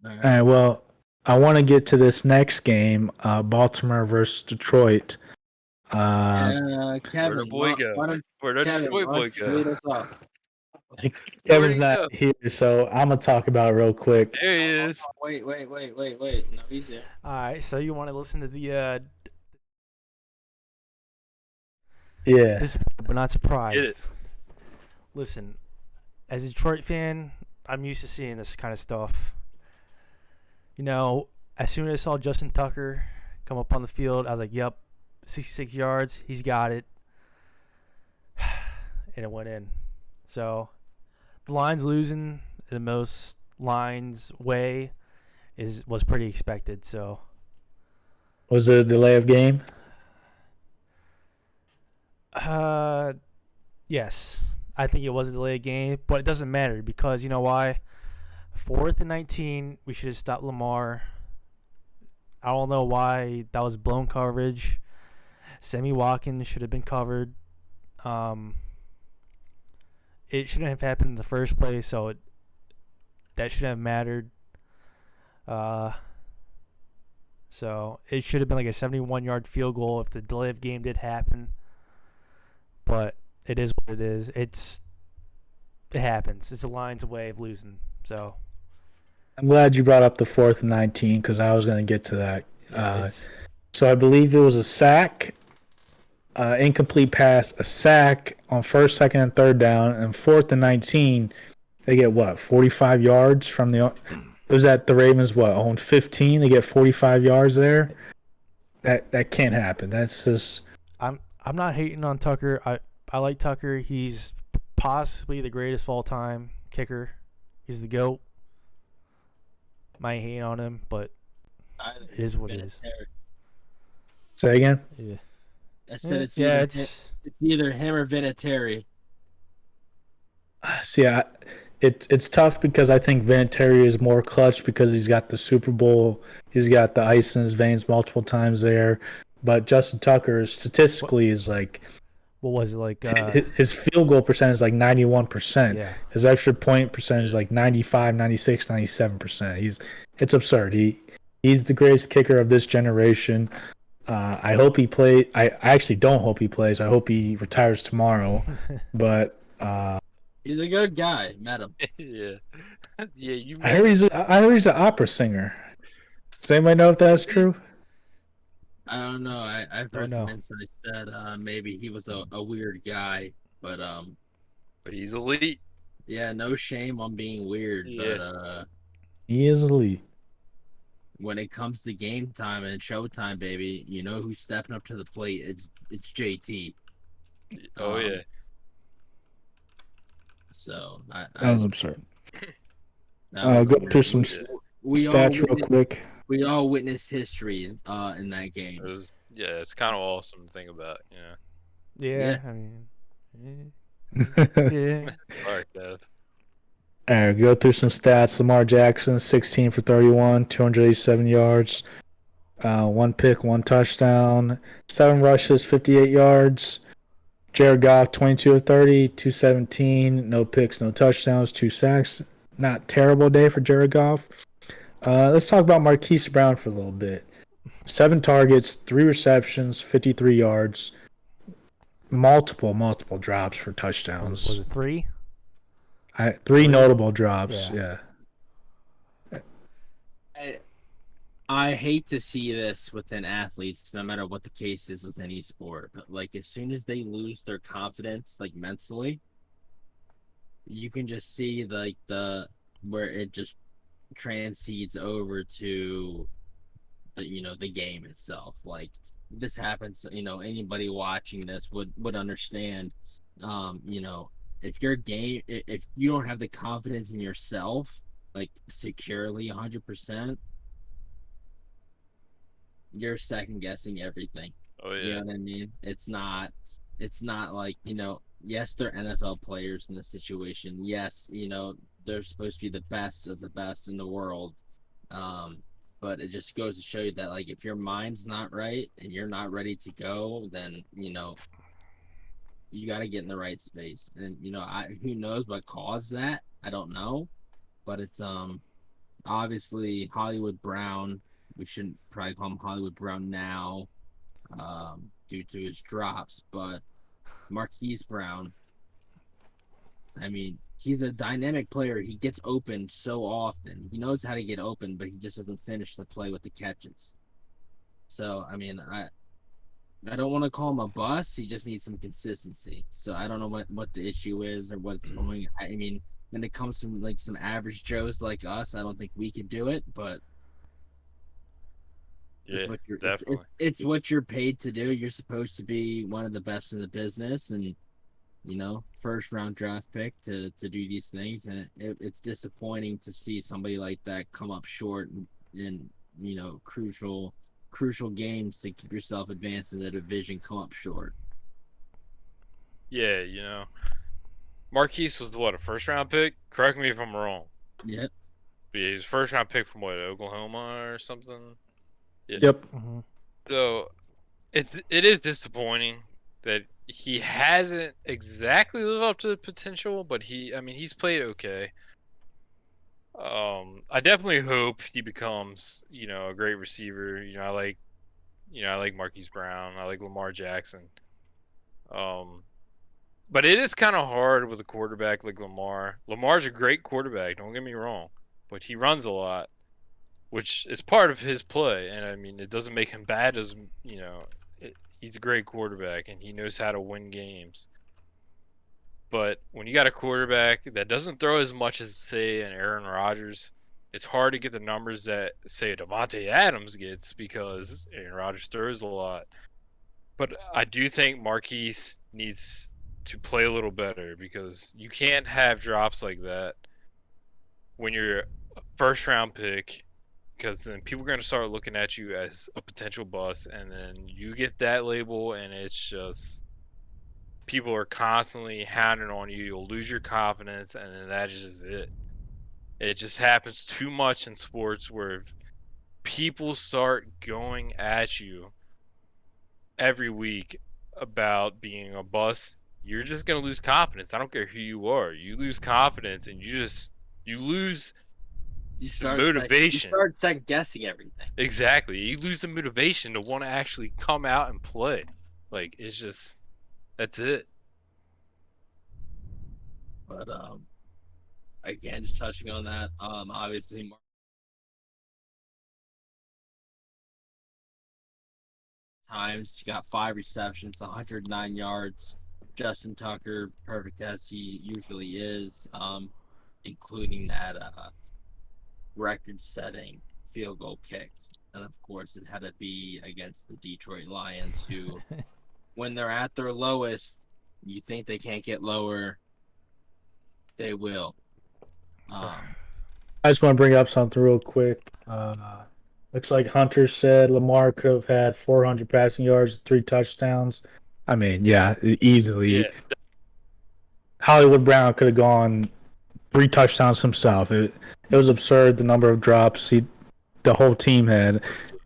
All right. Well, I want to get to this next game, Baltimore versus Detroit. Kevin, Where'd the boy go? Where'd the Detroit boy go? Lead us off. Kevin's not here, so I'm gonna talk about it real quick. There he is. Wait. No, he's there. All right, so you want to listen to the Yeah. disappointed but not surprised. Listen, as a Detroit fan, I'm used to seeing this kind of stuff. As soon as I saw Justin Tucker come up on the field, I was like, yep, 66 yards, he's got it. And it went in. So the Lions losing in the most Lions way was pretty expected. So Was it a delay of game? Yes. I think it was a delayed game, but it doesn't matter because you know why? 4th and 19, we should have stopped Lamar. I don't know why that was blown coverage. Sammy Watkins should have been covered. It shouldn't have happened in the first place, so that shouldn't have mattered. So it should have been like a 71-yard field goal if the delay of game did happen. But it is what it is. It happens. It's the Lions' way of losing. So I'm glad you brought up the 4th and 19 because I was going to get to that. So I believe it was a sack, incomplete pass, a sack on 1st, 2nd, and 3rd down, and 4th and 19. They get what, 45 yards from the. It was at the Ravens on 15. They get 45 yards there. That can't happen. That's just. I'm not hating on Tucker. I like Tucker. He's possibly the greatest of all time kicker. He's the GOAT. Might hate on him, but it is what it is. Say again? Yeah. I said it's either him or Vinatieri. See, it's tough because I think Vinatieri is more clutch because he's got the Super Bowl. He's got the ice in his veins multiple times there. But Justin Tucker statistically is like. What was it like? His field goal percentage is like 91%. Yeah. His extra point percentage is like 95, 96, 97%. It's absurd. He's the greatest kicker of this generation. I hope he plays. I actually don't hope he plays. I hope he retires tomorrow. But he's a good guy. Met him. Yeah. You. I heard he's an opera singer. Does anybody know if that's true? I don't know. I've heard some insights that maybe he was a weird guy, but he's elite. Yeah, no shame on being weird, but he is elite. When it comes to game time and showtime, baby, you know who's stepping up to the plate? It's JT. Oh yeah. So that was absurd. Go through some stats real quick. We all witnessed history in that game. It's kind of awesome to think about, you know. Yeah. I mean, yeah. All right, Dev. All right, go through some stats. Lamar Jackson, 16 for 31, 287 yards, 1 pick, 1 touchdown, 7 rushes, 58 yards. Jared Goff, 22 of 30, 217, no picks, no touchdowns, 2 sacks. Not terrible day for Jared Goff. Let's talk about Marquis Brown for a little bit. 7 targets, 3 receptions, 53 yards, multiple drops for touchdowns. Was it 3? 3 notable drops, yeah. I hate to see this within athletes, no matter what the case is with any sport. But like as soon as they lose their confidence, like mentally, you can just see like where it just transcedes over to the game itself. Like this happens, anybody watching this would understand. If you don't have the confidence in yourself, like securely 100%, you're second guessing everything. Oh yeah. You know what I mean? It's not like, yes, they're NFL players in this situation. Yes, they're supposed to be the best of the best in the world. But it just goes to show you that, like, if your mind's not right and you're not ready to go, then, you got to get in the right space. And, who knows what caused that? I don't know. But it's obviously Hollywood Brown. We shouldn't probably call him Hollywood Brown now due to his drops. But Marquis Brown, I mean, he's a dynamic player. He gets open so often. He knows how to get open, but he just doesn't finish the play with the catches. So, I mean, I don't want to call him a bust. He just needs some consistency. So I don't know what the issue is or what's going. I mean, when it comes to like some average Joes like us, I don't think we could do it. But definitely. It's what you're paid to do. You're supposed to be one of the best in the business, and first round draft pick to do these things. And it's disappointing to see somebody like that come up short in crucial games to keep yourself advanced in the division, come up short. Yeah, Marquise was what, a first round pick? Correct me if I'm wrong. Yep. But yeah, he's first round pick from what, Oklahoma or something. Yeah. Yep. Mm-hmm. So it is disappointing that he hasn't exactly lived up to the potential, but he's played okay. I definitely hope he becomes, a great receiver. I like Marquis Brown. I like Lamar Jackson. But it is kind of hard with a quarterback like Lamar. Lamar's a great quarterback, don't get me wrong, but he runs a lot, which is part of his play. And I mean, it doesn't make him bad as, he's a great quarterback and he knows how to win games. But when you got a quarterback that doesn't throw as much as, say, an Aaron Rodgers, it's hard to get the numbers that, say, Devonte Adams gets because Aaron Rodgers throws a lot. But I do think Marquise needs to play a little better because you can't have drops like that when you're a first round pick, because then people are going to start looking at you as a potential bust, and then you get that label and it's just people are constantly hounding on you. You'll lose your confidence, and then that is just it. It just happens too much in sports where people start going at you every week about being a bust. You're just gonna lose confidence. I don't care who you are. You lose confidence, and you lose You the start motivation. you start second guessing everything. Exactly. You lose the motivation to want to actually come out and play. Like, it's just, that's it. But again, just touching on that, obviously times he got 5 receptions, 109 yards. Justin Tucker, perfect as he usually is, including that record-setting field goal kick. And of course, it had to be against the Detroit Lions, who, when they're at their lowest, you think they can't get lower, they will. I just want to bring up something real quick. Looks like Hunter said Lamar could have had 400 passing yards, 3 touchdowns. I mean, yeah, easily. Yeah. Hollywood Brown could have gone 3 touchdowns himself. It was absurd the number of drops the whole team had.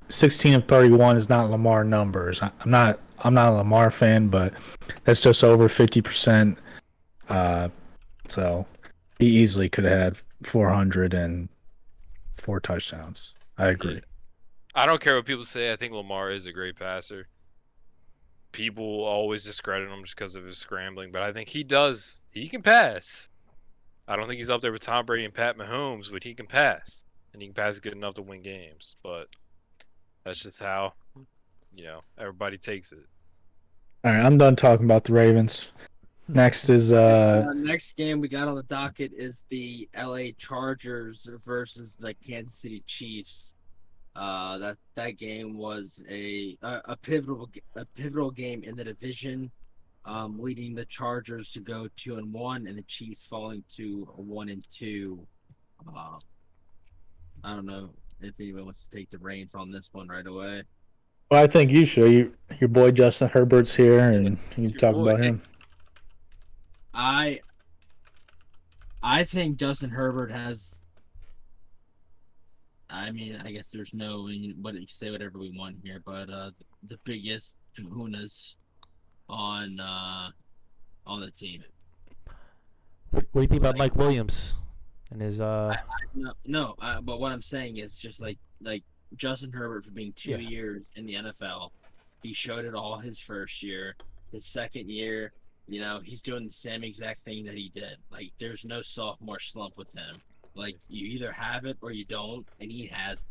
16 of 31 is not Lamar numbers. I'm not a Lamar fan, but that's just over 50%. So he easily could have had 404 touchdowns. I agree. Yeah. I don't care what people say. I think Lamar is a great passer. People always discredit him just because of his scrambling, but I think he can pass. I don't think he's up there with Tom Brady and Pat Mahomes, but he can pass. And he can pass good enough to win games. But that's just how, everybody takes it. All right, I'm done talking about the Ravens. Next is next game we got on the docket is the LA Chargers versus the Kansas City Chiefs. That game was a pivotal game in the division, leading the Chargers to go 2-1 and the Chiefs falling to 1-2. I don't know if anyone wants to take the reins on this one right away. well, I think you should. Your boy Justin Herbert's here, and you can talk boy. about him. I think Justin Herbert has. I mean, I guess there's no. What you say whatever we want here, but the biggest kahunas on the team. What do you think about Mike Williams and his But what I'm saying is just like Justin Herbert for being 2 years in the NFL, he showed it all his first year. His second year, he's doing the same exact thing that he did. Like, there's no sophomore slump with him. Like, you either have it or you don't, and he has.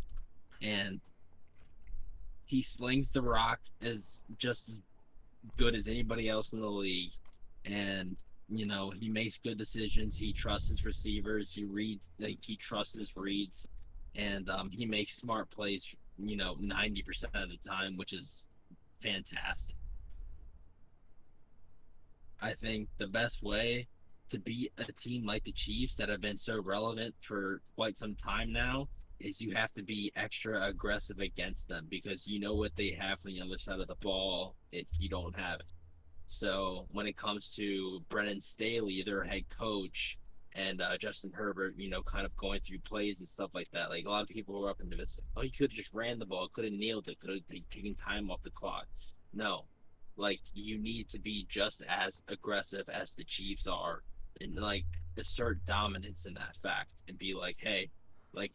And he slings the rock as just as good as anybody else in the league. And he makes good decisions. He trusts his receivers. He trusts his reads, and he makes smart plays. 90% of the time, which is fantastic. I think the best way to beat a team like the Chiefs that have been so relevant for quite some time now is you have to be extra aggressive against them because you know what they have on the other side of the ball if you don't have it. So when it comes to Brennan Staley, their head coach, and Justin Herbert, kind of going through plays and stuff like that. Like a lot of people were up into this. Oh, you could have just ran the ball, could have nailed it, could have taken time off the clock. No, like you need to be just as aggressive as the Chiefs are, and like assert dominance in that fact, and be like, hey, like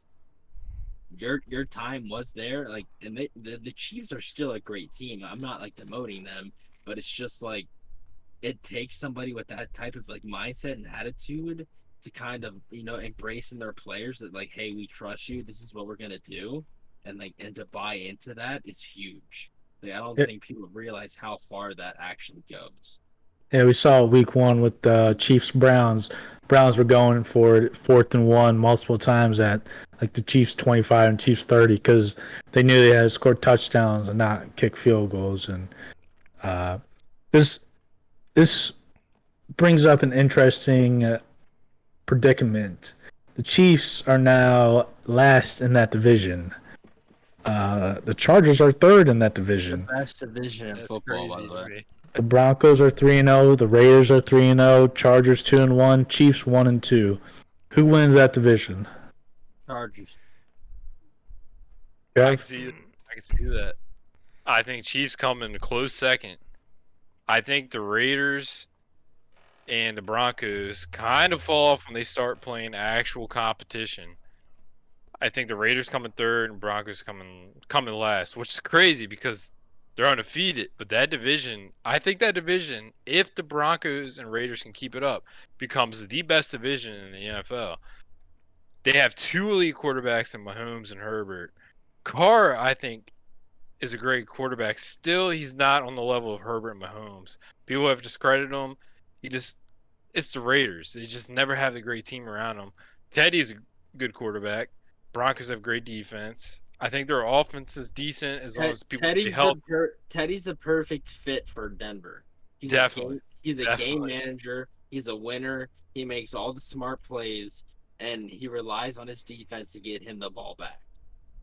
your time was there. Like, and the Chiefs are still a great team. I'm not like demoting them, but it's just like it takes somebody with that type of like mindset and attitude to kind of embrace in their players that like, hey, we trust you, this is what we're gonna do, and to buy into that is huge. Like, I don't think people realize how far that actually goes. Yeah, we saw week 1 with the Chiefs Browns. Browns were going for it 4th and 1 multiple times at like the Chiefs 25 and Chiefs 30 because they knew they had to score touchdowns and not kick field goals. And this brings up an interesting predicament. The Chiefs are now last in that division. The Chargers are 3rd in that division. Best division in That's football, by crazy the to way. me. The Broncos are 3-0. The Raiders are 3-0. Chargers 2-1. Chiefs 1-2. Who wins that division? Chargers. I can Jeff? see that. I think Chiefs come in a close second. I think the Raiders and the Broncos kind of fall off when they start playing actual competition. I think the Raiders come in 3rd and Broncos coming last, which is crazy because they're undefeated. But that division, I think that division, if the Broncos and Raiders can keep it up, becomes the best division in the NFL. They have 2 elite quarterbacks in Mahomes and Herbert. Carr, I think, is a great quarterback. Still, he's not on the level of Herbert and Mahomes. People have discredited him. It's the Raiders. They just never have the great team around them. Teddy's a good quarterback. Broncos have great defense. I think their offense is decent as long as people stay healthy. Teddy's the perfect fit for Denver. Definitely. He's a game Definitely. manager. He's a winner. He makes all the smart plays, and he relies on his defense to get him the ball back.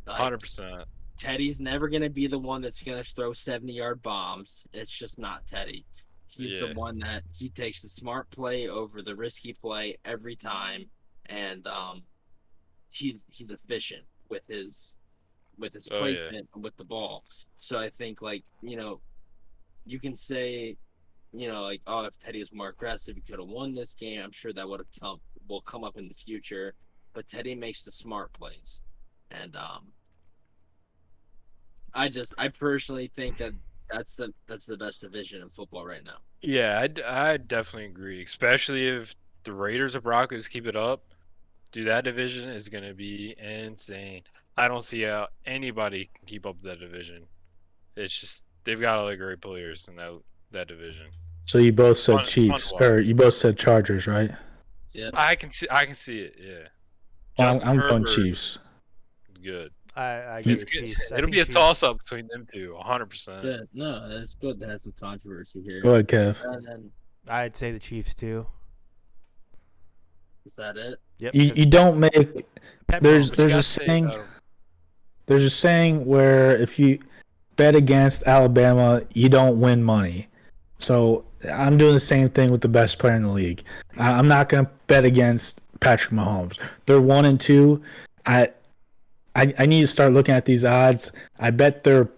Like, 100%. Teddy's never going to be the one that's going to throw 70-yard bombs. It's just not Teddy. He's the one that he takes the smart play over the risky play every time, and he's efficient with his placement with the ball. So I think you can say like, oh, if Teddy was more aggressive, he could have won this game. I'm sure that will come up in the future. But Teddy makes the smart plays, and I personally think that's the best division in football right now. Yeah, I definitely agree. Especially if the Raiders or Broncos keep it up. Dude, that division is going to be insane. I don't see how anybody can keep up with that division. It's just they've got all the great players in that division. So you both said Fun Chiefs, to watch. or you both said Chargers, right? Yeah. I can see it. Yeah. Well, Justin I'm going Herbert, Chiefs. good. I agree It's with good. Chiefs. I It'll think be a Chiefs- toss-up between them two, 100%. Yeah, no, it's good to have some controversy here. Go ahead, Kev. And then, I'd say the Chiefs too. is that it? Yep. You don't make. Pep There's Mahomes. You a gotta say saying. about 'em. There's a saying where if you bet against Alabama, you don't win money. So I'm doing the same thing with the best player in the league. I'm not going to bet against Patrick Mahomes. They're 1-2. I need to start looking at these odds. I bet they're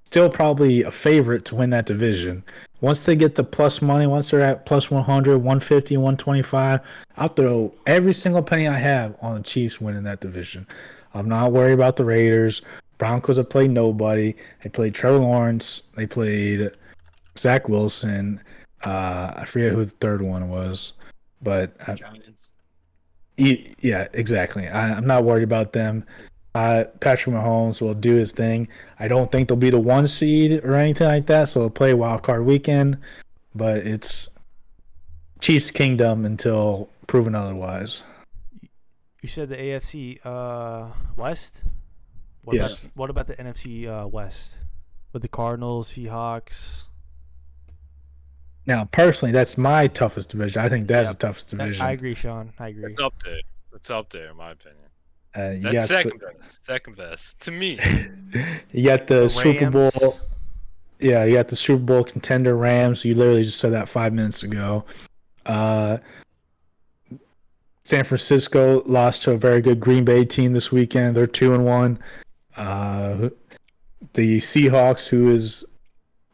still probably a favorite to win that division. Once they get to plus money, once they're at plus 100, 150, 125, I'll throw every single penny I have on the Chiefs winning that division. I'm not worried about the Raiders. Broncos have played nobody. They played Trevor Lawrence. They played Zach Wilson. I forget who the third one was. But Giants. yeah, exactly. I'm not worried about them. Patrick Mahomes will do his thing. I don't think they'll be the 1 seed or anything like that, so they'll play wild card weekend. But it's Chiefs Kingdom until proven otherwise. You said the AFC West. Yes. What about the NFC West with the Cardinals, Seahawks? Now, personally, that's my toughest division. I think that's Yep. the toughest division. I agree, Sean. I agree. It's up there. It's up there, in my opinion. You That's got second best. Second best to me. You got the Super Bowl. Rams. Yeah, you got the Super Bowl contender Rams. You literally just said that 5 minutes ago. San Francisco lost to a very good Green Bay team this weekend. They're 2-1. The Seahawks, who is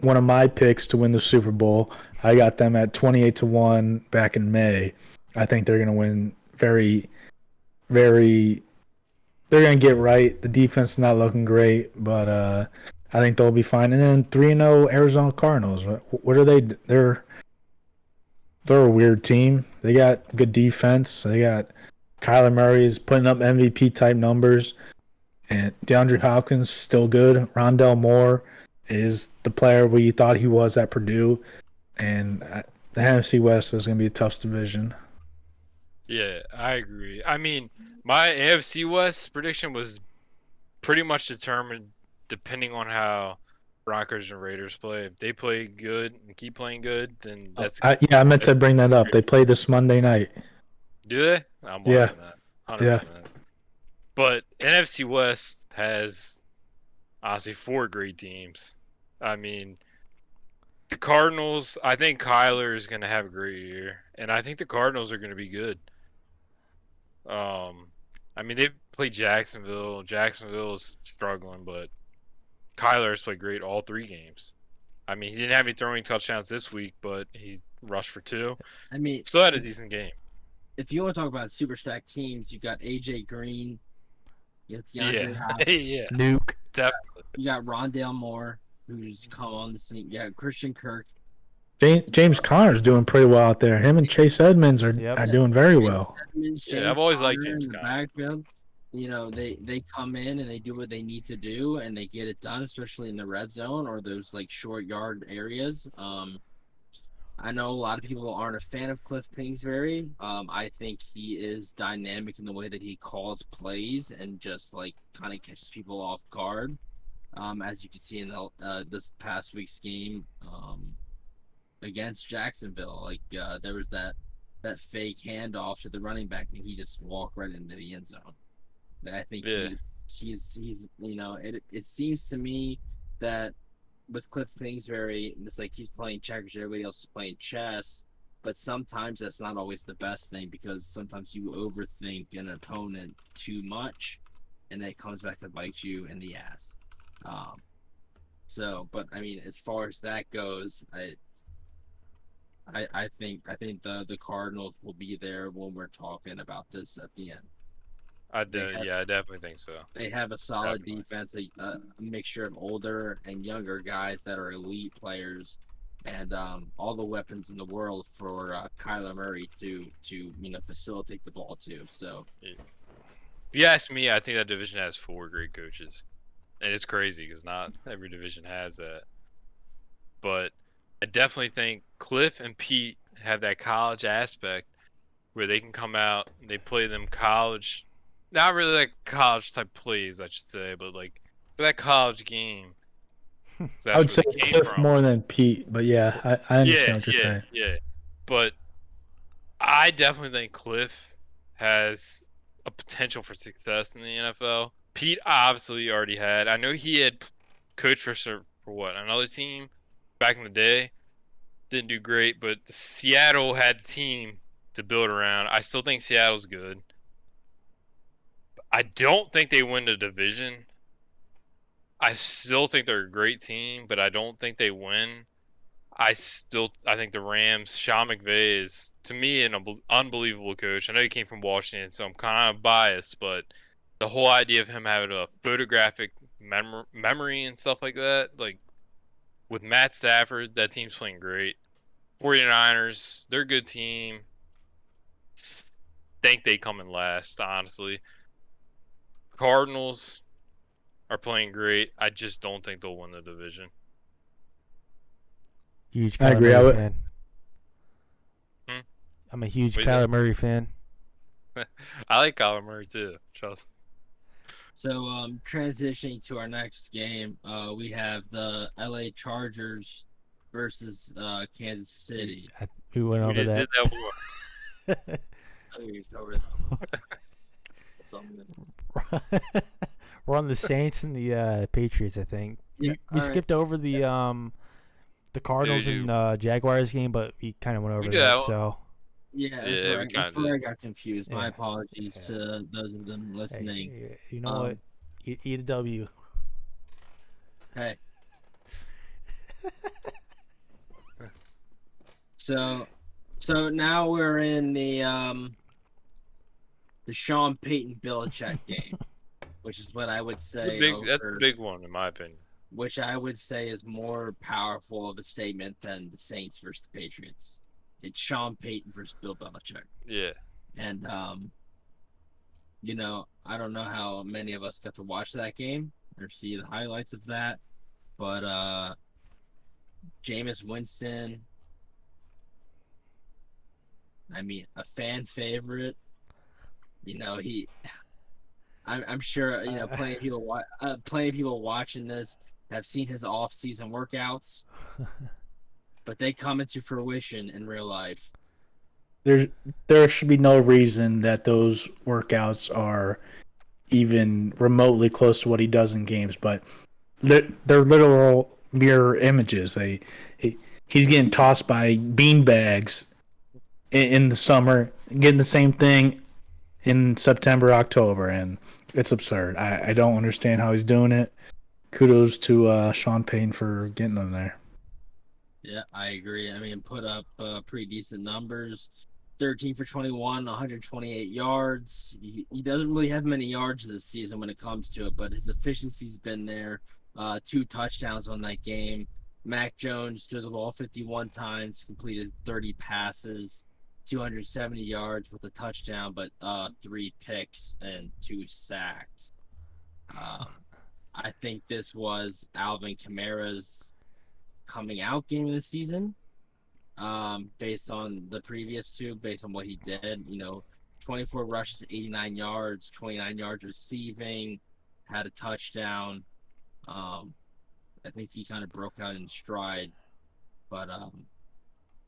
one of my picks to win the Super Bowl, I got them at 28-1 back in May. I think they're going to win very, very. They're going to get right. The defense is not looking great, but I think they'll be fine. And then 3-0 Arizona Cardinals. What are they? They're a weird team. They got good defense. They got Kyler Murray is putting up MVP type numbers, and DeAndre Hopkins still good. Rondell Moore is the player we thought he was at Purdue, and the NFC West is going to be a tough division. Yeah, I agree. I mean, my AFC West prediction was pretty much determined depending on how Broncos and Raiders play. If they play good and keep playing good, then that's I meant to bring that up. They play this Monday night. Do they? I'm watching Yeah. that. 100%. But NFC West has honestly 4 great teams. I mean, the Cardinals, I think Kyler is going to have a great year, and I think the Cardinals are going to be good. I mean, they played Jacksonville. Jacksonville is struggling, but Kyler has played great all 3 games. I mean, he didn't have any throwing touchdowns this week, but he rushed for 2. I mean, Still had a decent game. if you want to talk about super stack teams, you got AJ Green, you got DeAndre Yeah, Hopkins, yeah, Nuke. definitely. you got Rondale Moore, who's come on the scene. You got Christian Kirk. James Conner's doing pretty well out there. Him and Chase Edmonds are doing very well. Yeah, I've always liked James in the Conner. backfield. You know, they come in and they do what they need to do and they get it done, especially in the red zone or those like short yard areas. I know a lot of people aren't a fan of Cliff Kingsbury. I think he is dynamic in the way that he calls plays and just like kind of catches people off guard. As you can see in the this past week's game against Jacksonville, like there was that fake handoff to the running back and he just walked right into the end zone. I think he's you know, it seems to me that with Cliff Kingsbury, it's like he's playing checkers, everybody else is playing chess, but sometimes that's not always the best thing because sometimes you overthink an opponent too much and it comes back to bite you in the ass. But I mean, as far as that goes, I think the Cardinals will be there when we're talking about this at the end. I definitely think so. They have a solid Definitely. defense, a mixture of older and younger guys that are elite players, and all the weapons in the world for Kyler Murray to facilitate the ball to. So, If you ask me, I think that division has 4 great coaches, and it's crazy because not every division has that. But I definitely think Cliff and Pete have that college aspect where they can come out and they play them college. Not really like college type plays, I should say, but like for that college game. So I would that's say where they came Cliff from. more than Pete, but yeah, I understand what you're saying. Yeah. But I definitely think Cliff has a potential for success in the NFL. Pete obviously already had. I know he had coached for what, another team back in the day. Didn't do great, but Seattle had the team to build around. I still think Seattle's good. I don't think they win the division. I still think they're a great team, but I don't think they win. I think the Rams, Sean McVay is, to me, an unbelievable coach. I know he came from Washington, so I'm kind of biased, but the whole idea of him having a photographic memory and stuff like that, like with Matt Stafford, that team's playing great. 49ers, they're a good team. Think they come in last, honestly. Cardinals are playing great. I just don't think they'll win the division. Huge I Kyler agree. Murray fan. Hmm? I'm a huge What do you Kyler think? Murray fan. I like Kyler Murray too, Chelsea. So transitioning to our next game, we have the LA Chargers versus Kansas City. We went We over just that. did that before. I think we covered that. That's all I'm gonna- We're on the Saints and the Patriots, I think. Yeah, We all right. skipped over the Cardinals Did and Jaguars game, but we kind of went over did that. that one. So Yeah, Yeah, we kind that's of where I did. got confused. My Yeah. apologies Yeah. to those of them listening. Hey, you know Um, what? Eat a W. Hey, so now we're in the Sean Payton Belichick game, which is what I would say That's the over, big one in my opinion. which I would say is more powerful of a statement than the Saints versus the Patriots. It's Sean Payton versus Bill Belichick. Yeah. And I don't know how many of us got to watch that game or see the highlights of that, but Jameis Winston, I mean, a fan favorite. I'm sure plenty of people watching this have seen his off-season workouts, but they come into fruition in real life. There should be no reason that those workouts are even remotely close to what he does in games, but they're literal mirror images. He's getting tossed by beanbags in the summer, getting the same thing in September, October, and it's absurd. I don't understand how he's doing it. Kudos to Sean Payton for getting them there. Yeah, I agree. I mean, put up pretty decent numbers. 13 for 21, 128 yards. He doesn't really have many yards this season when it comes to it, but his efficiency's been there. 2 touchdowns on that game. Mac Jones threw the ball 51 times, completed 30 passes, 270 yards with a touchdown, but 3 picks and 2 sacks. I think this was Alvin Kamara's coming out game of the season. Based on the previous 2, based on what he did, 24 rushes, 89 yards, 29 yards receiving, had a touchdown. I think he kind of broke out in stride, but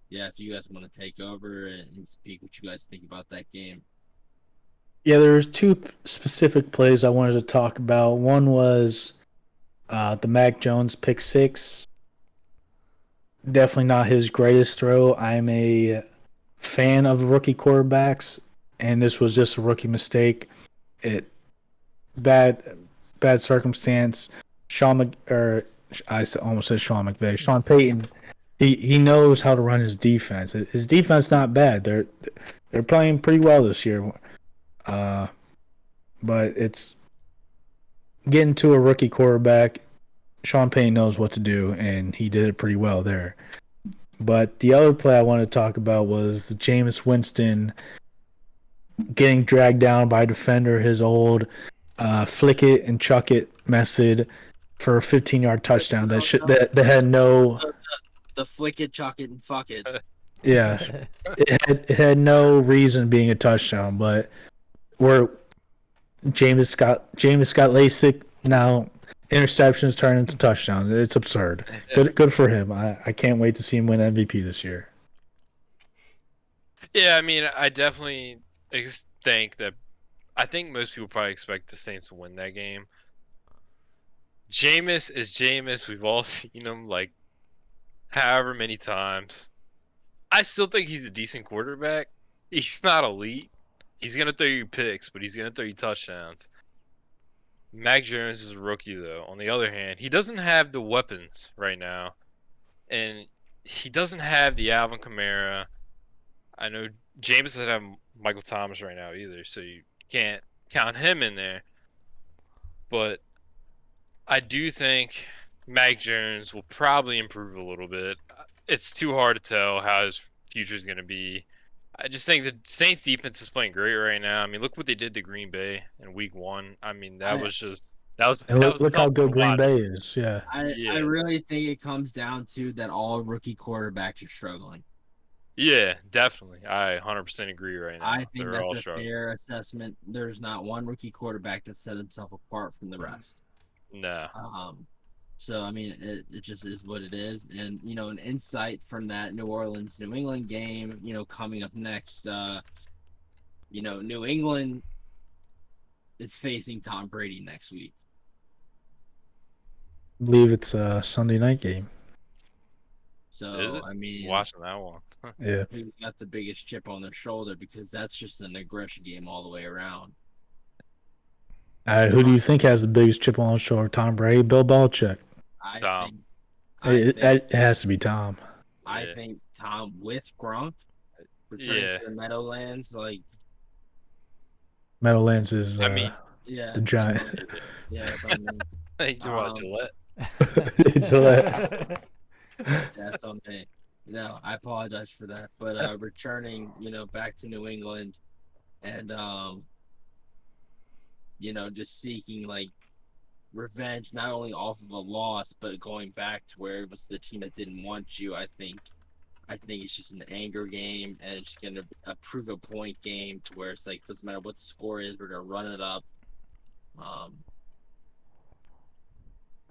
yeah, if you guys want to take over and speak what you guys think about that game. Yeah, there was 2 specific plays I wanted to talk about. One was the Mac Jones pick 6. Definitely not his greatest throw. I'm a fan of rookie quarterbacks, and this was just a rookie mistake. Bad circumstance. I almost said Sean McVay. Sean Payton. He knows how to run his defense. His defense not bad. They're playing pretty well this year. But it's getting to a rookie quarterback. Sean Payton knows what to do, and he did it pretty well there. But the other play I wanted to talk about was the Jameis Winston getting dragged down by a defender, his old flick it and chuck it method for a 15-yard touchdown. That had no. The flick it, chuck it, and fuck it. Yeah, it had no reason being a touchdown, but where Jameis got LASIK now. Interceptions turn into touchdowns. It's absurd. Good for him. I can't wait to see him win MVP this year. Yeah, I mean, I definitely think that. I think most people probably expect the Saints to win that game. Jameis is Jameis. We've all seen him like however many times. I still think he's a decent quarterback. He's not elite. He's gonna throw you picks, but he's gonna throw you touchdowns. Mac Jones is a rookie, though. On the other hand, he doesn't have the weapons right now, and he doesn't have the Alvin Kamara. I know James doesn't have Michael Thomas right now either, so you can't count him in there. But I do think Mac Jones will probably improve a little bit. It's too hard to tell how his future is going to be. I just think the Saints defense is playing great right now. I mean, look what they did to Green Bay in Week 1. I mean, that was Look how good Green watch. Bay is. Yeah. I really think it comes down to that all rookie quarterbacks are struggling. Yeah, definitely. I 100% agree right now. I think They're that's all a struggling. fair assessment. There's not one rookie quarterback that set himself apart from the rest. No. So, I mean, it just is what it is. And, an insight from that New Orleans-New England game, coming up next, New England is facing Tom Brady next week. I believe it's a Sunday night game. So, Is it? I mean, Watching that one. Yeah. who's got the biggest chip on their shoulder, because that's just an aggression game all the way around. All right, who do you think has the biggest chip on his shoulder? Tom Brady, Bill Belichick? I Tom. think I think It has to be Tom. I Yeah. think Tom with Gronk returning Yeah. to the Meadowlands, like Meadowlands is I mean, yeah, the giant. that's on, yeah, it's on me. you do want Gillette? Gillette. That's on me. No, I apologize for that. But returning, back to New England and just seeking like revenge, not only off of a loss, but going back to where it was the team that didn't want you. I think it's just an anger game, and it's gonna prove a point game to where it's like doesn't matter what the score is, we're gonna run it up.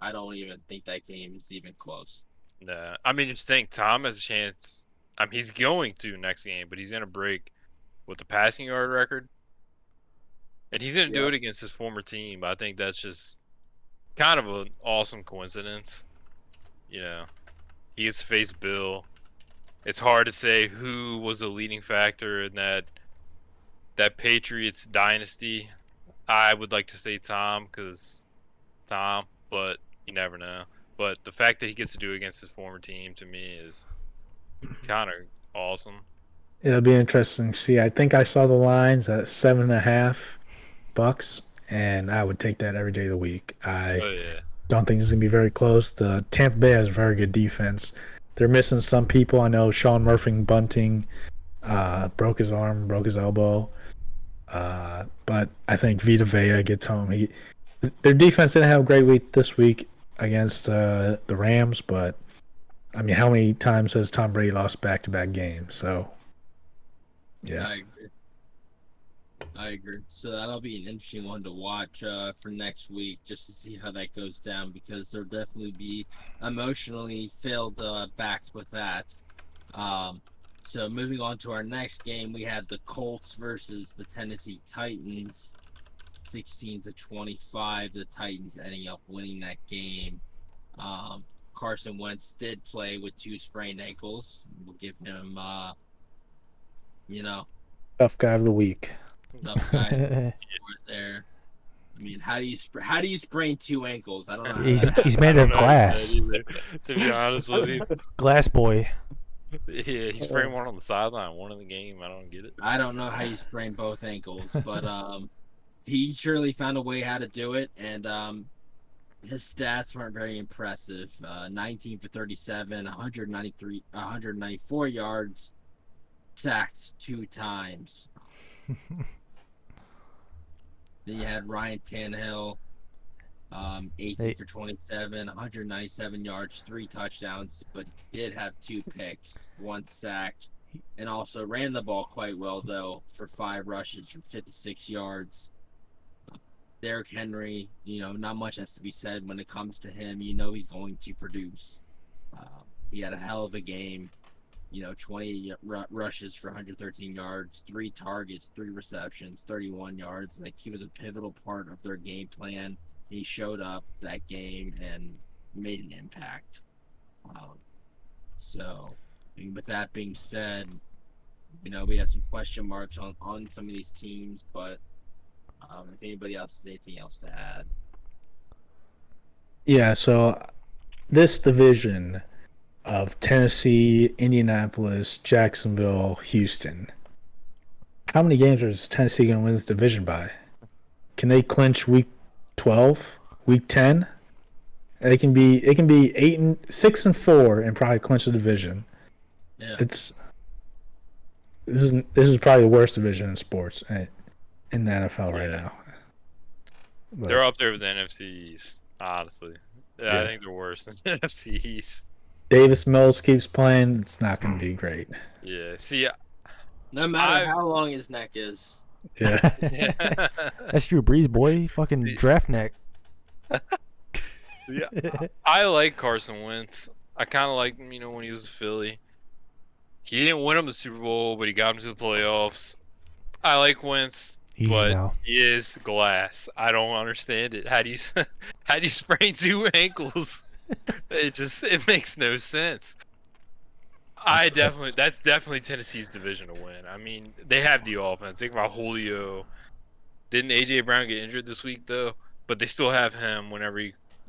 I don't even think that game is even close. Nah. I mean, just think Tom has a chance. I mean, he's going to next game, but he's going to break with the passing yard record. And he's going to do it against his former team. I think that's just kind of an awesome coincidence. He gets to face Bill. It's hard to say who was a leading factor in that Patriots dynasty. I would like to say Tom, but you never know. But the fact that he gets to do it against his former team, to me, is kind of awesome. It'll be interesting to see. I think I saw the lines at $7.50, and I would take that every day of the week. I don't think it's going to be very close. The Tampa Bay has a very good defense. They're missing some people. I know Sean Murphy Bunting broke his arm, broke his elbow. But I think Vita Vea gets home. Their defense didn't have a great week this week against the Rams, but I mean, how many times has Tom Brady lost back-to-back games? So, yeah. I agree. So that'll be an interesting one to watch for next week, just to see how that goes down, because there'll definitely be emotionally filled backs with that. So moving on to our next game, we had the Colts versus the Tennessee Titans, 16-25. The Titans ending up winning that game. Carson Wentz did play with 2 sprained ankles. We'll give him, Tough guy of the week. tough guy right there. I mean, how do you sprain 2 ankles? I don't know. He's made of glass. To be honest with you. Glass boy. Yeah, he sprained one on the sideline, one in the game. I don't get it. I don't know how you sprain both ankles, but he surely found a way how to do it, and his stats weren't very impressive. 19 for 37, 194 yards, sacked 2 times. Then you had Ryan Tannehill, 18 for 27, 197 yards, 3 touchdowns, but he did have 2 picks, 1 sack, and also ran the ball quite well, though, for 5 rushes for 56 yards. Derrick Henry, not much has to be said when it comes to him. He's going to produce. He had a hell of a game. 20 rushes for 113 yards, 3 targets, 3 receptions, 31 yards. Like, he was a pivotal part of their game plan. He showed up that game and made an impact. So, with that being said, we have some question marks on some of these teams, but if anybody else has anything else to add. Yeah, so this division of Tennessee, Indianapolis, Jacksonville, Houston. How many games is Tennessee going to win this division by? Can they clinch week 12, week 10? It can be 6-4 and probably clinch the division. Yeah. This is probably the worst division in sports in the NFL right now. But They're up there with the NFC East, honestly. Yeah, I think they're worse than the NFC East. Davis Mills keeps playing. It's not going to be great. Yeah. See, No matter how long his neck is. Yeah. That's Drew Brees, boy. Fucking draft neck. Yeah, I like Carson Wentz. I kind of liked him, when he was a Philly. He didn't win him the Super Bowl, but he got him to the playoffs. I like Wentz, but he is glass. I don't understand it. How do you sprain 2 ankles? It makes no sense. That's definitely Tennessee's divisional win. I mean, they have the offense. Think about Julio. Didn't AJ Brown get injured this week though? But they still have him whenever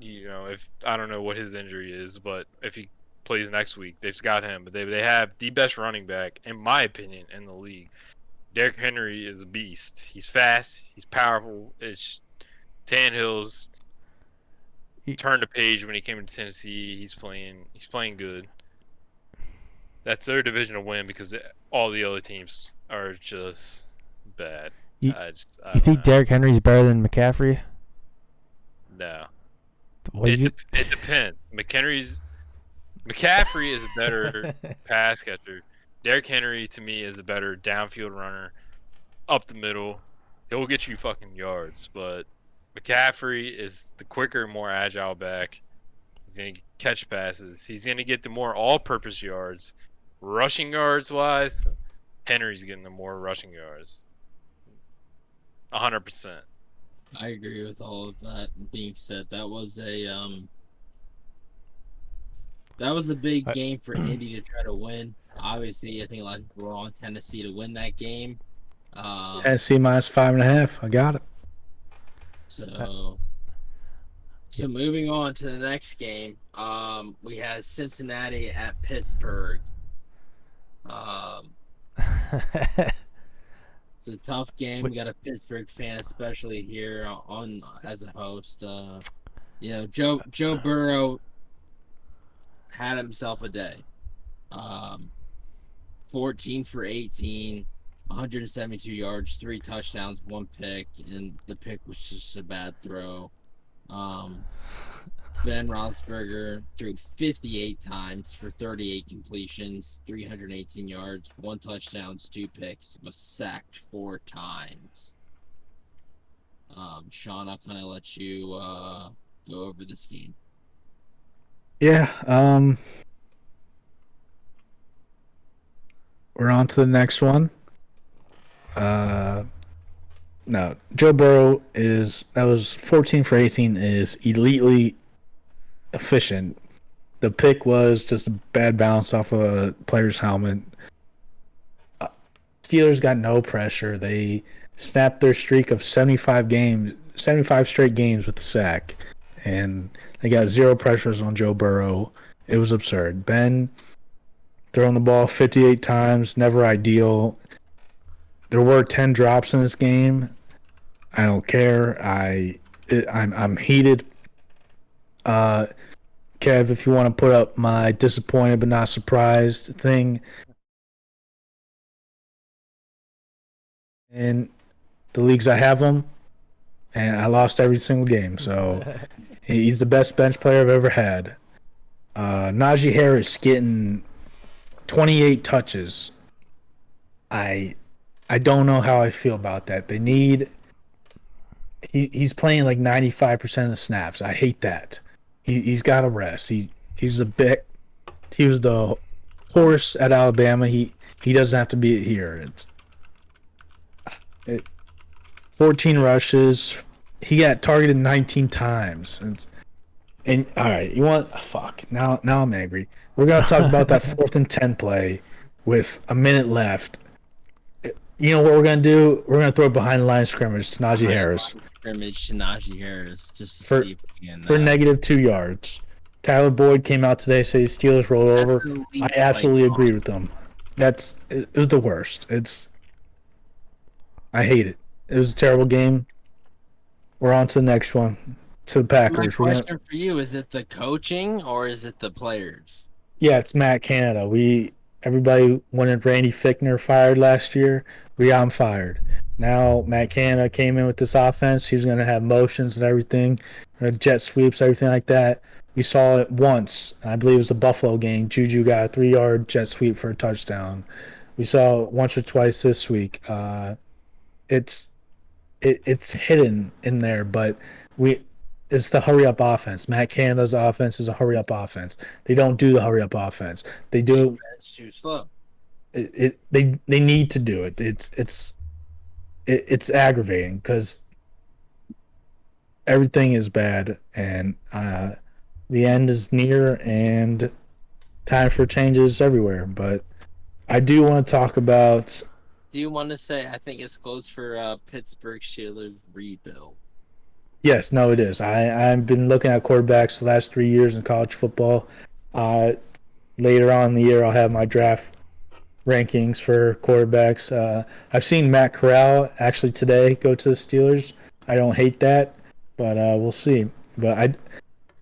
if I don't know what his injury is, but if he plays next week, they've got him. But they have the best running back, in my opinion, in the league. Derrick Henry is a beast. He's fast. He's powerful. It's Tannehill's turned the page when he came to Tennessee. He's playing good. That's their divisional win because all the other teams are just bad. You I think don't know. Derrick Henry's better than McCaffrey? No. What It depends. McCaffrey is a better pass catcher. Derrick Henry to me is a better downfield runner, up the middle. He'll get you fucking yards, but McCaffrey is the quicker, more agile back. He's gonna catch passes. He's gonna get the more all-purpose yards. Rushing yards wise, Henry's getting the more rushing yards. 100%. I agree with all of that being said. That was a big game for Indy to try to win. Obviously, I think a lot of people were on Tennessee to win that game. Tennessee minus 5.5. I got it. So moving on to the next game, we had Cincinnati at Pittsburgh. It's a tough game. We got a Pittsburgh fan, especially here on as a host. Joe Burrow had himself a day. 14 for 18, 172 yards, 3 touchdowns, 1 pick, and the pick was just a bad throw. Ben Roethlisberger threw 58 times for 38 completions, 318 yards, 1 touchdown, 2 picks, was sacked 4 times. Sean, I'll kind of let you go over this game. Yeah. We're on to the next one. No, Joe Burrow was 14 for 18 is elitely efficient. The pick was just a bad bounce off a player's helmet. Steelers got no pressure. They snapped their streak of 75 straight games with the sack, and they got 0 pressures on Joe Burrow. It was absurd. Ben throwing the ball 58 times, never ideal. There were 10 drops in this game. I don't care. I'm heated. Kev, if you want to put up my disappointed but not surprised thing. In the leagues I have him, and I lost every single game. So he's the best bench player I've ever had. Najee Harris getting 28 touches. I don't know how I feel about that. He's playing like 95% of the snaps. I hate that. He's got to rest. He was the horse at Alabama. He doesn't have to be here. 14 rushes. He got targeted 19 times. And all right, you want fuck. Now I'm angry. We're gonna talk about that 4th and 10 play with a minute left. You know what we're gonna do? We're gonna throw it behind the line of scrimmage to Najee Harris. Scrimmage to Najee Harris just to see if we can. For negative 2 yards. Tyler Boyd came out today, say the Steelers rolled over. I absolutely agree with them. It was the worst. I hate it. It was a terrible game. We're on to the next one. To the Packers. My question for you, is it the coaching or is it the players? Yeah, it's Matt Canada. Everybody wanted Randy Fichtner fired last year. We got him fired. Now Matt Canada came in with this offense. He was going to have motions and everything, jet sweeps, everything like that. We saw it once. I believe it was the Buffalo game. Juju got a 3-yard jet sweep for a touchdown. We saw it once or twice this week. It's hidden in there, but it's the hurry-up offense. Matt Canada's offense is a hurry-up offense. They don't do the hurry-up offense. They do. It's too slow. They need to do it. It's aggravating because everything is bad, and the end is near. And time for changes everywhere. But I do want to talk about. Do you want to say I think it's close for Pittsburgh Steelers rebuild? Yes, no, it is. I've been looking at quarterbacks the last 3 years in college football. Later on in the year, I'll have my draft rankings for quarterbacks. I've seen Matt Corral actually today go to the Steelers. I don't hate that, but we'll see. But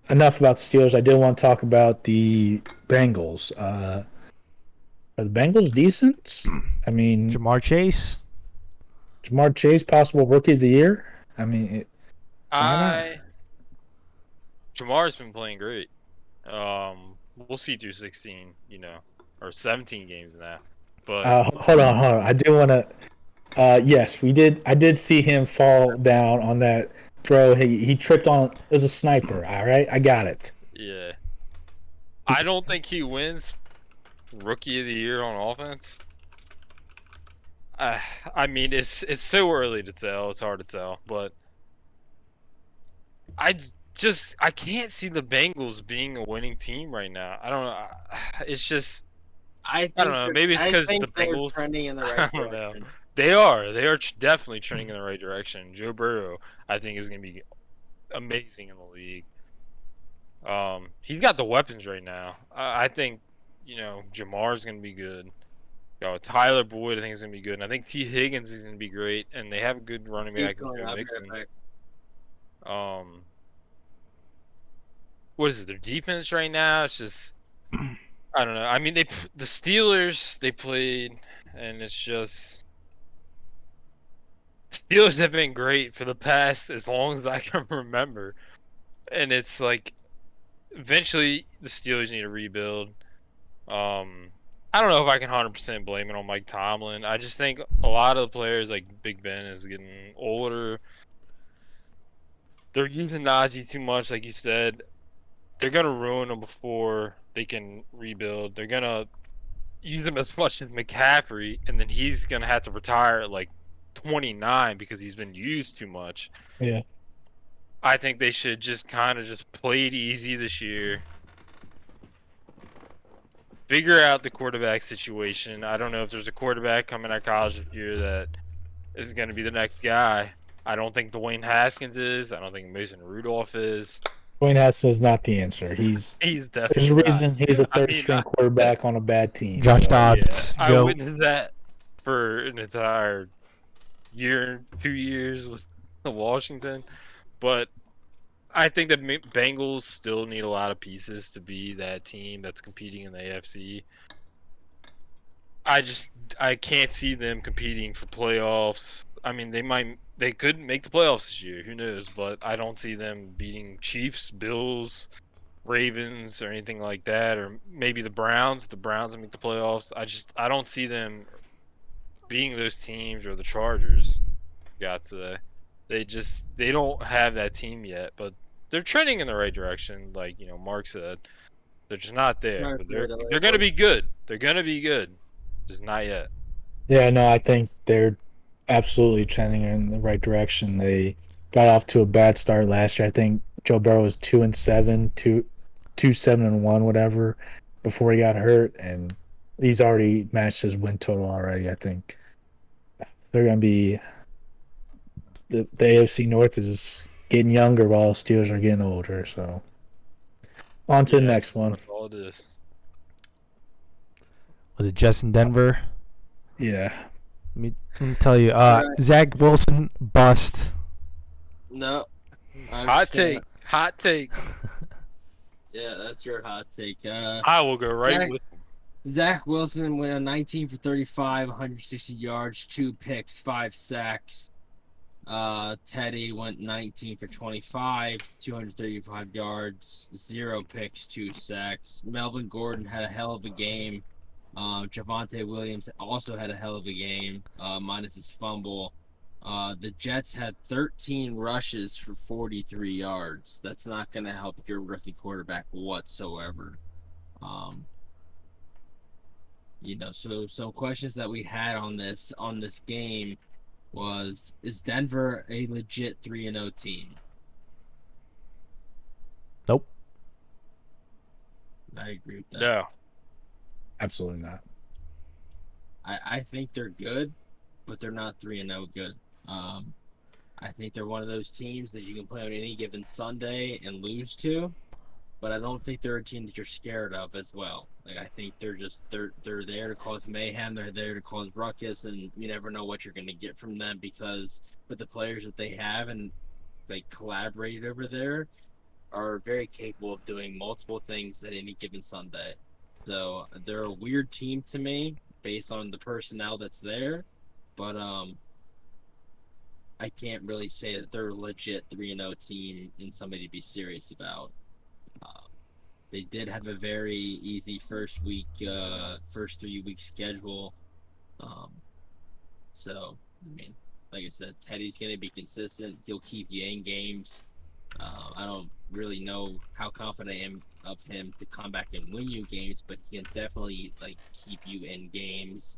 enough about the Steelers. I did want to talk about the Bengals. Are the Bengals decent? I mean, Jamar Chase. possible rookie of the year. I mean, Jamar's been playing great. We'll see through 16, or 17 games now. But hold on. I do want to. Yes, we did. I did see him fall down on that throw. He tripped on. It was a sniper. All right, I got it. yeah, I don't think he wins rookie of the year on offense. I mean, it's so early to tell. It's hard to tell, but I can't see the Bengals being a winning team right now. I don't know. It's just I don't know. Maybe it's because the Bengals trending in the I right don't know. direction. They are definitely trending in the right direction. Joe Burrow, I think, is going to be amazing in the league. He's got the weapons right now. I think, Jamar's going to be good. Tyler Boyd, I think, is going to be good. And I think T. Higgins is going to be great. And they have a good running back. Keep going, I'll be Mixon. right back. What is it? Their defense right now? It's just, I don't know. I mean, the Steelers, they played, and it's just, Steelers have been great for the past as long as I can remember. And it's like, eventually, the Steelers need to rebuild. I don't know if I can 100% blame it on Mike Tomlin. I just think a lot of the players, like Big Ben, is getting older. They're using Najee too much, like you said. They're going to ruin them before they can rebuild. They're going to use him as much as McCaffrey, and then he's going to have to retire at like 29 because he's been used too much. Yeah. I think they should just kind of just play it easy this year. Figure out the quarterback situation. I don't know if there's a quarterback coming out of college this year that is going to be the next guy. I don't think Dwayne Haskins is. I don't think Mason Rudolph is. Dwayne Haskins is not the answer. He's definitely there's a reason not. he's a third-string quarterback on a bad team. Josh so. Dobbs. Yeah, I Go. witnessed that for an entire year, 2 years with Washington. But I think that Bengals still need a lot of pieces to be that team that's competing in the AFC. I can't see them competing for playoffs. I mean, they could make the playoffs this year. Who knows? But I don't see them beating Chiefs, Bills, Ravens, or anything like that. Or maybe the Browns. The Browns will make the playoffs. I don't see them beating those teams or the Chargers. They don't have that team yet, but they're trending in the right direction. Like Mark said, they're just not there. But they're gonna be good. They're gonna be good, just not yet. Yeah, no, I think they're absolutely trending in the right direction. They got off to a bad start last year. I think Joe Burrow was 2-7, 2-7-1, whatever, before he got hurt, and he's already matched his win total already. I think they're gonna be. The AFC North is getting younger while Steelers are getting older. So, on to the next one. That's all it is. Was it Jets in Denver? Yeah. Let me tell you. Zach Wilson bust. No. Hot take. Yeah, that's your hot take. I will go right with Zach Wilson went on 19 for 35, 160 yards, 2 picks, 5 sacks. Teddy went 19 for 25, 235 yards, 0 picks, 2 sacks. Melvin Gordon had a hell of a game. Javonte Williams also had a hell of a game, minus his fumble. The Jets had 13 rushes for 43 yards. That's not going to help your rookie quarterback whatsoever. So some questions that we had on this game was, is Denver a legit 3-0 team? Nope. I agree with that. no. Absolutely not. I think they're good, but they're not 3-0 good. I think they're one of those teams that you can play on any given Sunday and lose to, but I don't think they're a team that you're scared of as well. Like, I think they're there to cause mayhem. They're there to cause ruckus, and you never know what you're going to get from them because with the players that they have and they collaborate over there are very capable of doing multiple things at any given Sunday. So they're a weird team to me based on the personnel that's there, but I can't really say that they're a legit 3-0 team and somebody to be serious about. They did have a very easy first 3 week schedule. So, I mean, like I said, Teddy's going to be consistent. He'll keep you in games. I don't really know how confident I am of him to come back and win you games, but he can definitely keep you in games.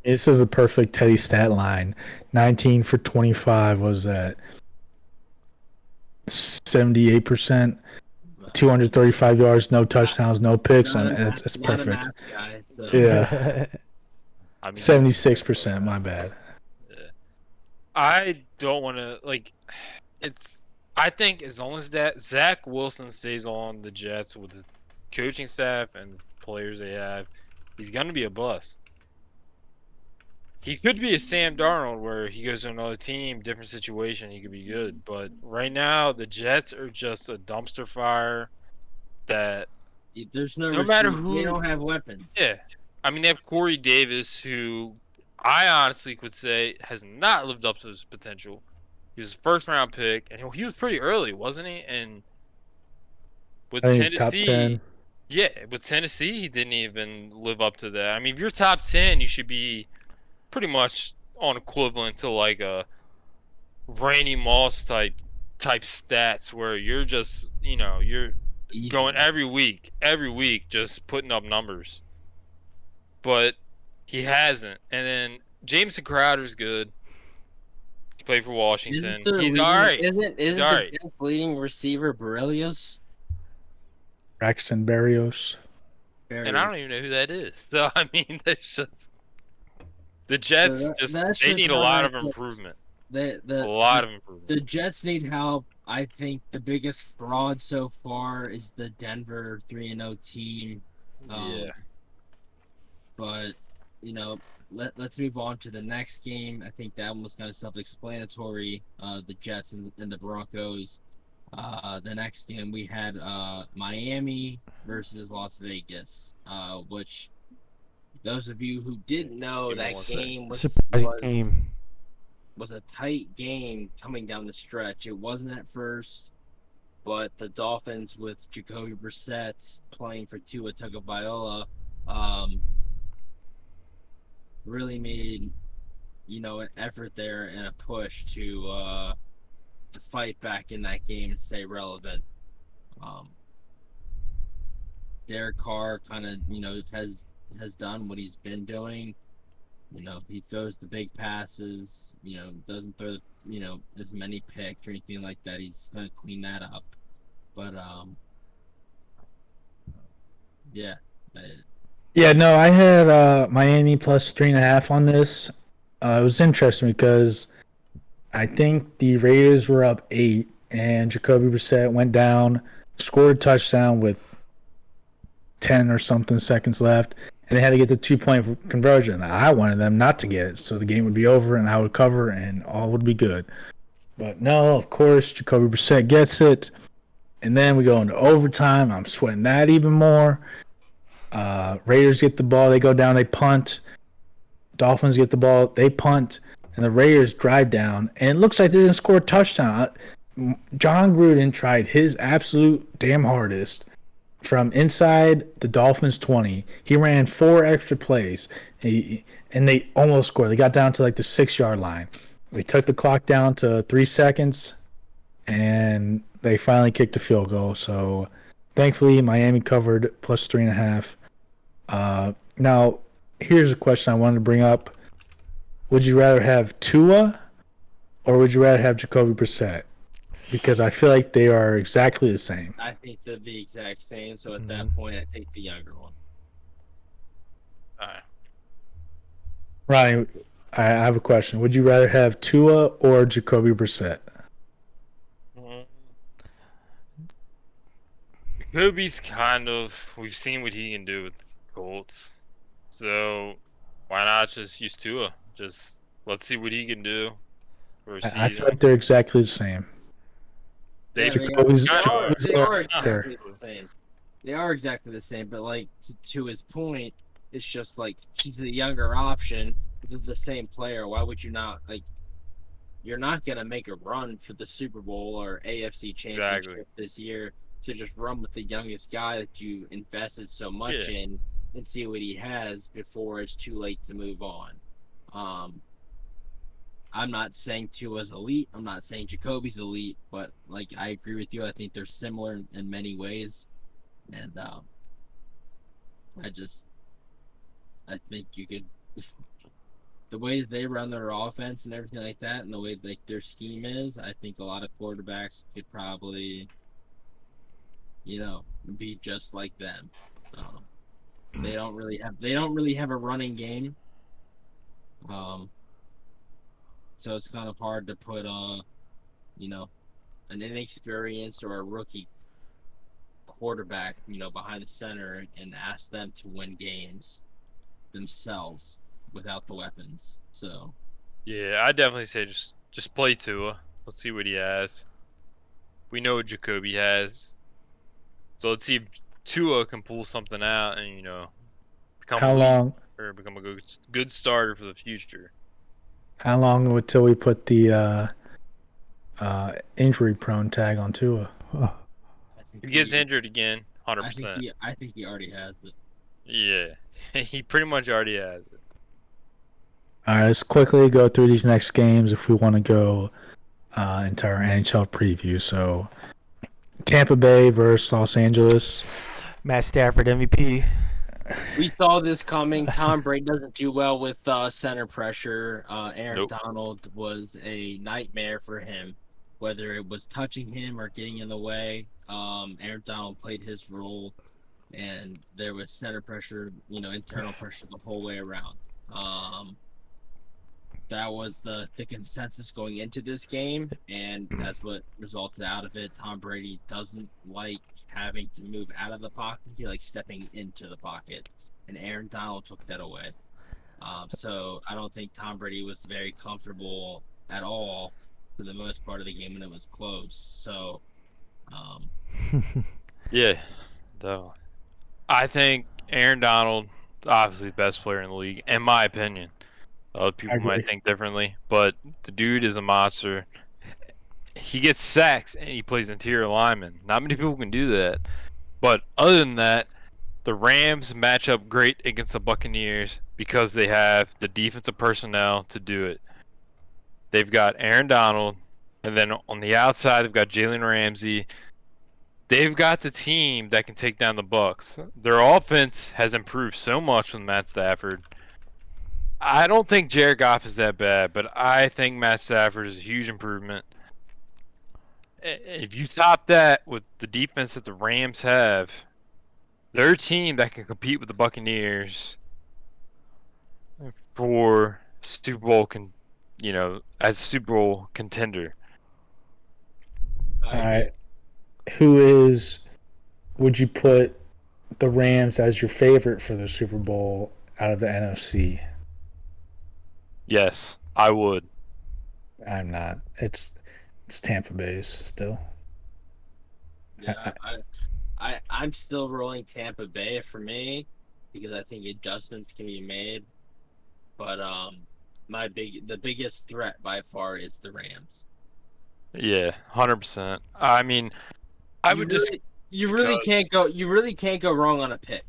This is a perfect Teddy stat line. 19 for 25 was at 78%. 235 yards, no touchdowns, no picks. It's perfect. Math guy, so. Yeah. I mean, 76%, my bad. Yeah. I don't want to, I think as long as that Zach Wilson stays on the Jets with the coaching staff and players they have, he's going to be a bust. He could be a Sam Darnold where he goes to another team, different situation, he could be good. But right now, the Jets are just a dumpster fire that there's no matter who, they don't have weapons. Yeah. I mean, they have Corey Davis, who I honestly could say has not lived up to his potential. He was a first-round pick, and he was pretty early, wasn't he? And with Tennessee, with Tennessee, he didn't even live up to that. I mean, if you're top 10, you should be pretty much on equivalent to like a Randy Moss type stats, where you're just you're Easy. Going every week, just putting up numbers. But he hasn't. And then Jameson Crowder's good. He played for Washington. He's all right. Isn't the Jets' leading receiver Berrios? Braxton Berrios. And I don't even know who that is. So, I mean, there's just... The Jets, they need a lot of improvement. A lot of improvement. The Jets need help. I think the biggest fraud so far is the Denver 3-0 team. Yeah. But, let's move on to the next game. I think that one was kind of self-explanatory. The Jets and the Broncos. The next game we had Miami versus Las Vegas, which those of you who didn't know, that game was a tight game coming down the stretch. It wasn't at first, but the Dolphins with Jacoby Brissett playing for Tua Tagovailoa really made an effort there and a push to fight back in that game and stay relevant. Derek Carr kind of has done what he's been doing. He throws the big passes, doesn't throw, as many picks or anything like that. He's going to clean that up. But, yeah. Yeah, no, I had Miami plus 3.5 on this. It was interesting because I think the Raiders were up 8, and Jacoby Brissett went down, scored a touchdown with 10 or something seconds left, and they had to get the 2-point conversion. I wanted them not to get it, so the game would be over and I would cover and all would be good. But no, of course, Jacoby Brissett gets it, and then we go into overtime. I'm sweating that even more. Raiders get the ball, they go down, they punt. Dolphins get the ball, they punt, and the Raiders drive down, and it looks like they're going to score a touchdown. John Gruden tried his absolute damn hardest from inside the Dolphins 20. He ran 4 extra plays, and they almost scored. They got down to like the 6-yard line. We took the clock down to 3 seconds, and they finally kicked a field goal. So, thankfully, Miami covered plus 3.5. Now, here's a question I wanted to bring up. Would you rather have Tua or would you rather have Jacoby Brissett? because I feel like they are exactly the same. I think they're the exact same. So at Mhm. that point, I take the younger one. All right. Ronnie, I have a question. Would you rather have Tua or Jacoby Brissett? Kobe's we've seen what he can do with Colts. So why not just use Tua? Just let's see what he can do for a I feel season. like they're exactly the same. They Jacoby's kind of are. They Yeah, are there. exactly the same. They are exactly the same, but like to his point, it's just like he's the younger option. They're the same player. Why would you not like? You're not gonna make a run for the Super Bowl or AFC Championship this year to just run with the youngest guy that you invested so much in and see what he has before it's too late to move on. I'm not saying Tua's elite. I'm not saying Jacoby's elite, but like I agree with you. I think they're similar in many ways, and I think you could the way that they run their offense and everything like that, and the way like their scheme is. I think a lot of quarterbacks could probably, be just like them. They don't really have a running game. So it's kind of hard to put an inexperienced or a rookie quarterback, behind the center and ask them to win games themselves without the weapons. So Yeah, I definitely say just play Tua. Let's see what he has. We know what Jacoby has. So let's see if Tua can pull something out and become How long? become a good starter for the future. How long until we put the injury-prone tag on Tua? I think If he gets injured again, 100%. I think he already has it. Yeah, he pretty much already has it. All right, let's quickly go through these next games if we want to go into our NHL preview. So, Tampa Bay versus Los Angeles. Matt Stafford MVP. We saw this coming. Tom Brady doesn't do well with center pressure. Aaron Nope. Donald was a nightmare for him, whether it was touching him or getting in the way. Aaron Donald played his role, and there was center pressure, internal pressure the whole way around. That was the consensus going into this game, and that's what resulted out of it. Tom Brady doesn't like having to move out of the pocket. He likes stepping into the pocket, and Aaron Donald took that away. So I don't think Tom Brady was very comfortable at all for the most part of the game when it was close. So, Yeah, definitely. I think Aaron Donald is obviously the best player in the league, in my opinion. Other people might think differently, but the dude is a monster. He gets sacks and he plays interior lineman. Not many people can do that. But other than that, the Rams match up great against the Buccaneers because they have the defensive personnel to do it. They've got Aaron Donald, and then on the outside they've got Jalen Ramsey. They've got the team that can take down the Bucs. Their offense has improved so much with Matt Stafford. I don't think Jared Goff is that bad, but I think Matt Stafford is a huge improvement. If you top that with the defense that the Rams have, they're a team that can compete with the Buccaneers for Super Bowl as a Super Bowl contender. All right. Would you put the Rams as your favorite for the Super Bowl out of the NFC? Yes, I would. I'm not. It's Tampa Bay's still. yeah, I'm still rolling Tampa Bay for me because I think adjustments can be made. But the biggest threat by far is the Rams. Yeah, 100%. I mean, I would just you really can't go wrong on a pick.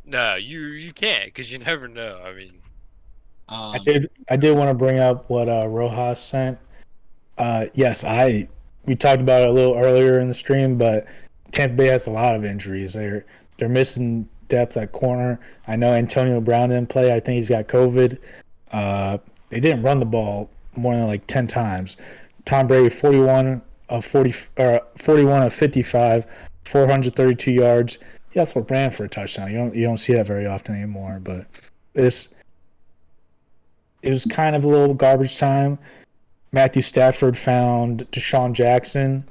no, you can't because you never know. I mean, I did want to bring up what Rojas sent. Yes, we talked about it a little earlier in the stream, but Tampa Bay has a lot of injuries. They're missing depth at corner. I know Antonio Brown didn't play. I think he's got COVID. They didn't run the ball more than like 10 times. Tom Brady, 41 of 41 of 55, 432 yards. He also ran for a touchdown. You don't see that very often anymore. But it was kind of a little garbage time. Matthew Stafford found Deshaun Jackson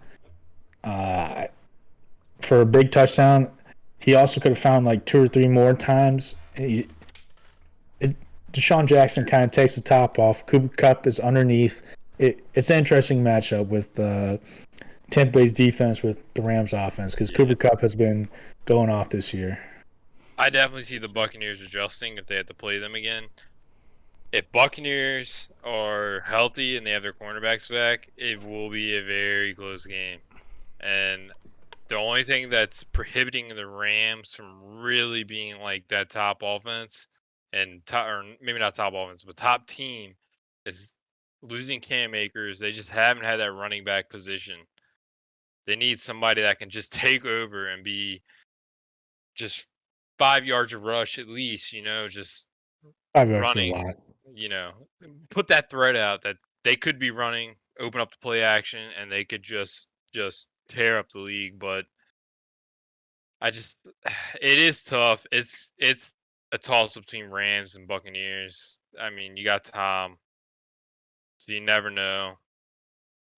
for a big touchdown. He also could have found like 2 or 3 more times. Deshaun Jackson kind of takes the top off. Cooper Kupp is underneath. It's an interesting matchup with Tampa Bay's defense with the Rams offense because Cooper Kupp has been going off this year. I definitely see the Buccaneers adjusting if they have to play them again. If Buccaneers are healthy and they have their cornerbacks back, it will be a very close game. And the only thing that's prohibiting the Rams from really being like that top offense or maybe not top offense, but top team is losing Cam Akers. They just haven't had that running back position. They need somebody that can just take over and be just 5 yards of rush at least, just 5 yards is a running, lot. put that threat out that they could be running, open up the play action, and they could just tear up the league. But it is tough. It's a toss up between Rams and Buccaneers. I mean, you got Tom, so you never know.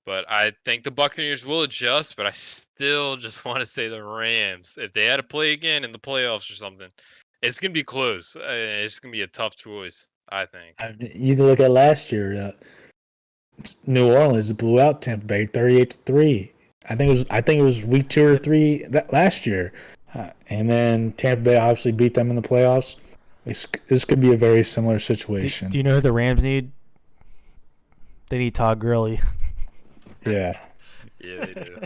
But I think the Buccaneers will adjust, but I still just want to say the Rams. If they had to play again in the playoffs or something, it's going to be close. It's going to be a tough choice, I think. You can look at last year. New Orleans blew out Tampa Bay 38-3. I think it was week 2 or 3 last year, and then Tampa Bay obviously beat them in the playoffs. This could be a very similar situation. Do you know who the Rams need? They need Todd Gurley. Yeah. Yeah, they do.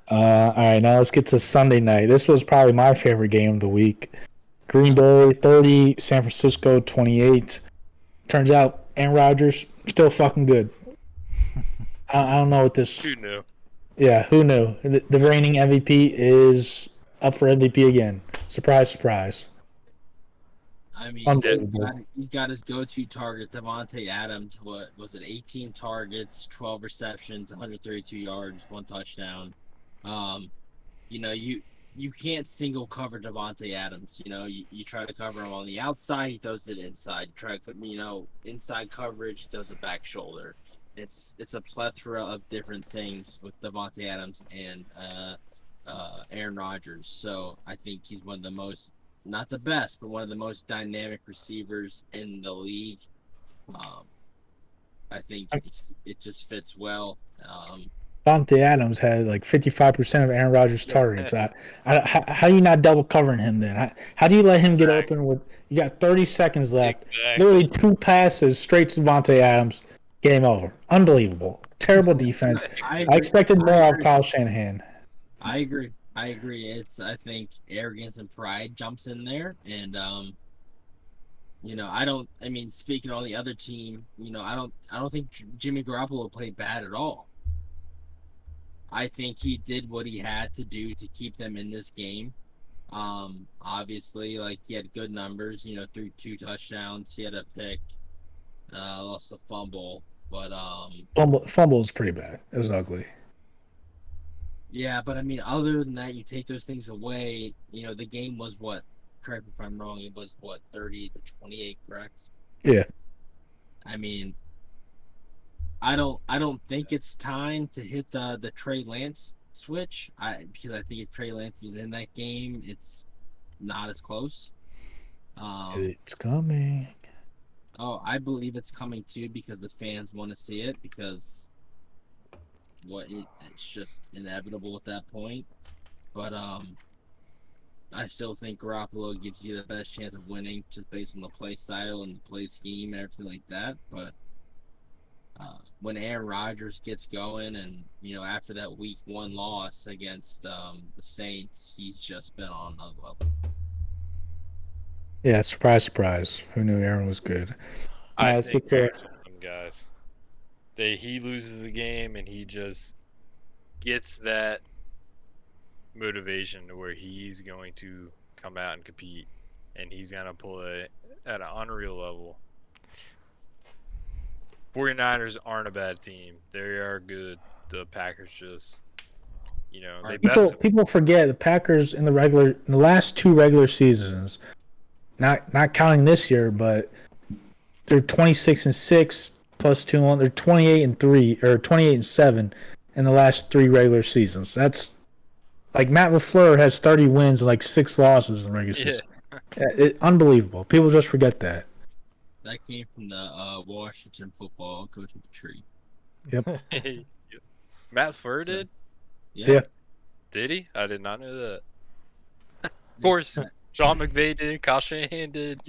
All right, now let's get to Sunday night. This was probably my favorite game of the week. Green Bay 30, San Francisco 28. Turns out Aaron Rodgers still fucking good. I don't know what this. Who knew? Yeah, who knew? The reigning MVP is up for MVP again. Surprise, surprise. I mean, he's got his go-to target, Devonte Adams. What was it? 18 targets, 12 receptions, 132 yards, 1 touchdown. You can't single cover Devonte Adams. You try to cover him on the outside, he throws it inside. You try to put, inside coverage, he throws it back shoulder. It's a plethora of different things with Devonte Adams and Aaron Rodgers. So I think he's one of the most, not the best, but one of the most dynamic receivers in the league. I think it just fits well. Devonte Adams had like 55% of Aaron Rodgers' targets. How do you not double covering him then? How do you let him get open with? You got 30 seconds left. Exactly. Literally 2 passes straight to Devonte Adams. Game over. Unbelievable. Terrible defense. I expected more of Kyle Shanahan. I agree. I think arrogance and pride jumps in there, and speaking on the other team, I don't think Jimmy Garoppolo played bad at all. I think he did what he had to do to keep them in this game. Obviously, he had good numbers, threw 2 touchdowns, he had a pick, lost a fumble, but fumble was pretty bad. It was ugly. Yeah, but other than that, you take those things away, the game was what? Correct me if I'm wrong, it was what, 30-28, correct? Yeah. I don't think it's time to hit the Trey Lance switch. Because I think if Trey Lance was in that game, it's not as close. It's coming. Oh, I believe it's coming too because the fans want to see it because it's just inevitable at that point. But I still think Garoppolo gives you the best chance of winning just based on the play style and the play scheme and everything like that. But when Aaron Rodgers gets going and, after that week 1 loss against the Saints, he's just been on another level. Yeah, surprise, surprise. Who knew Aaron was good? I think there's some guys. He loses the game and he just gets that motivation to where he's going to come out and compete, and he's going to pull it at an unreal level. 49ers aren't a bad team. They are good. The Packers just, they People best. people forget the Packers in the last two regular seasons, not counting this year, but they're 26-6 plus 2-1. They're 28-3 or 28-7 in the last three regular seasons. That's like Matt LaFleur has 30 wins and like 6 losses in the regular season. Unbelievable. People just forget that. That came from the Washington football coaching tree. Yep. Matt LaFleur did? Yeah. Did he? I did not know that. Of course, Sean McVay did, Kyle Shanahan did,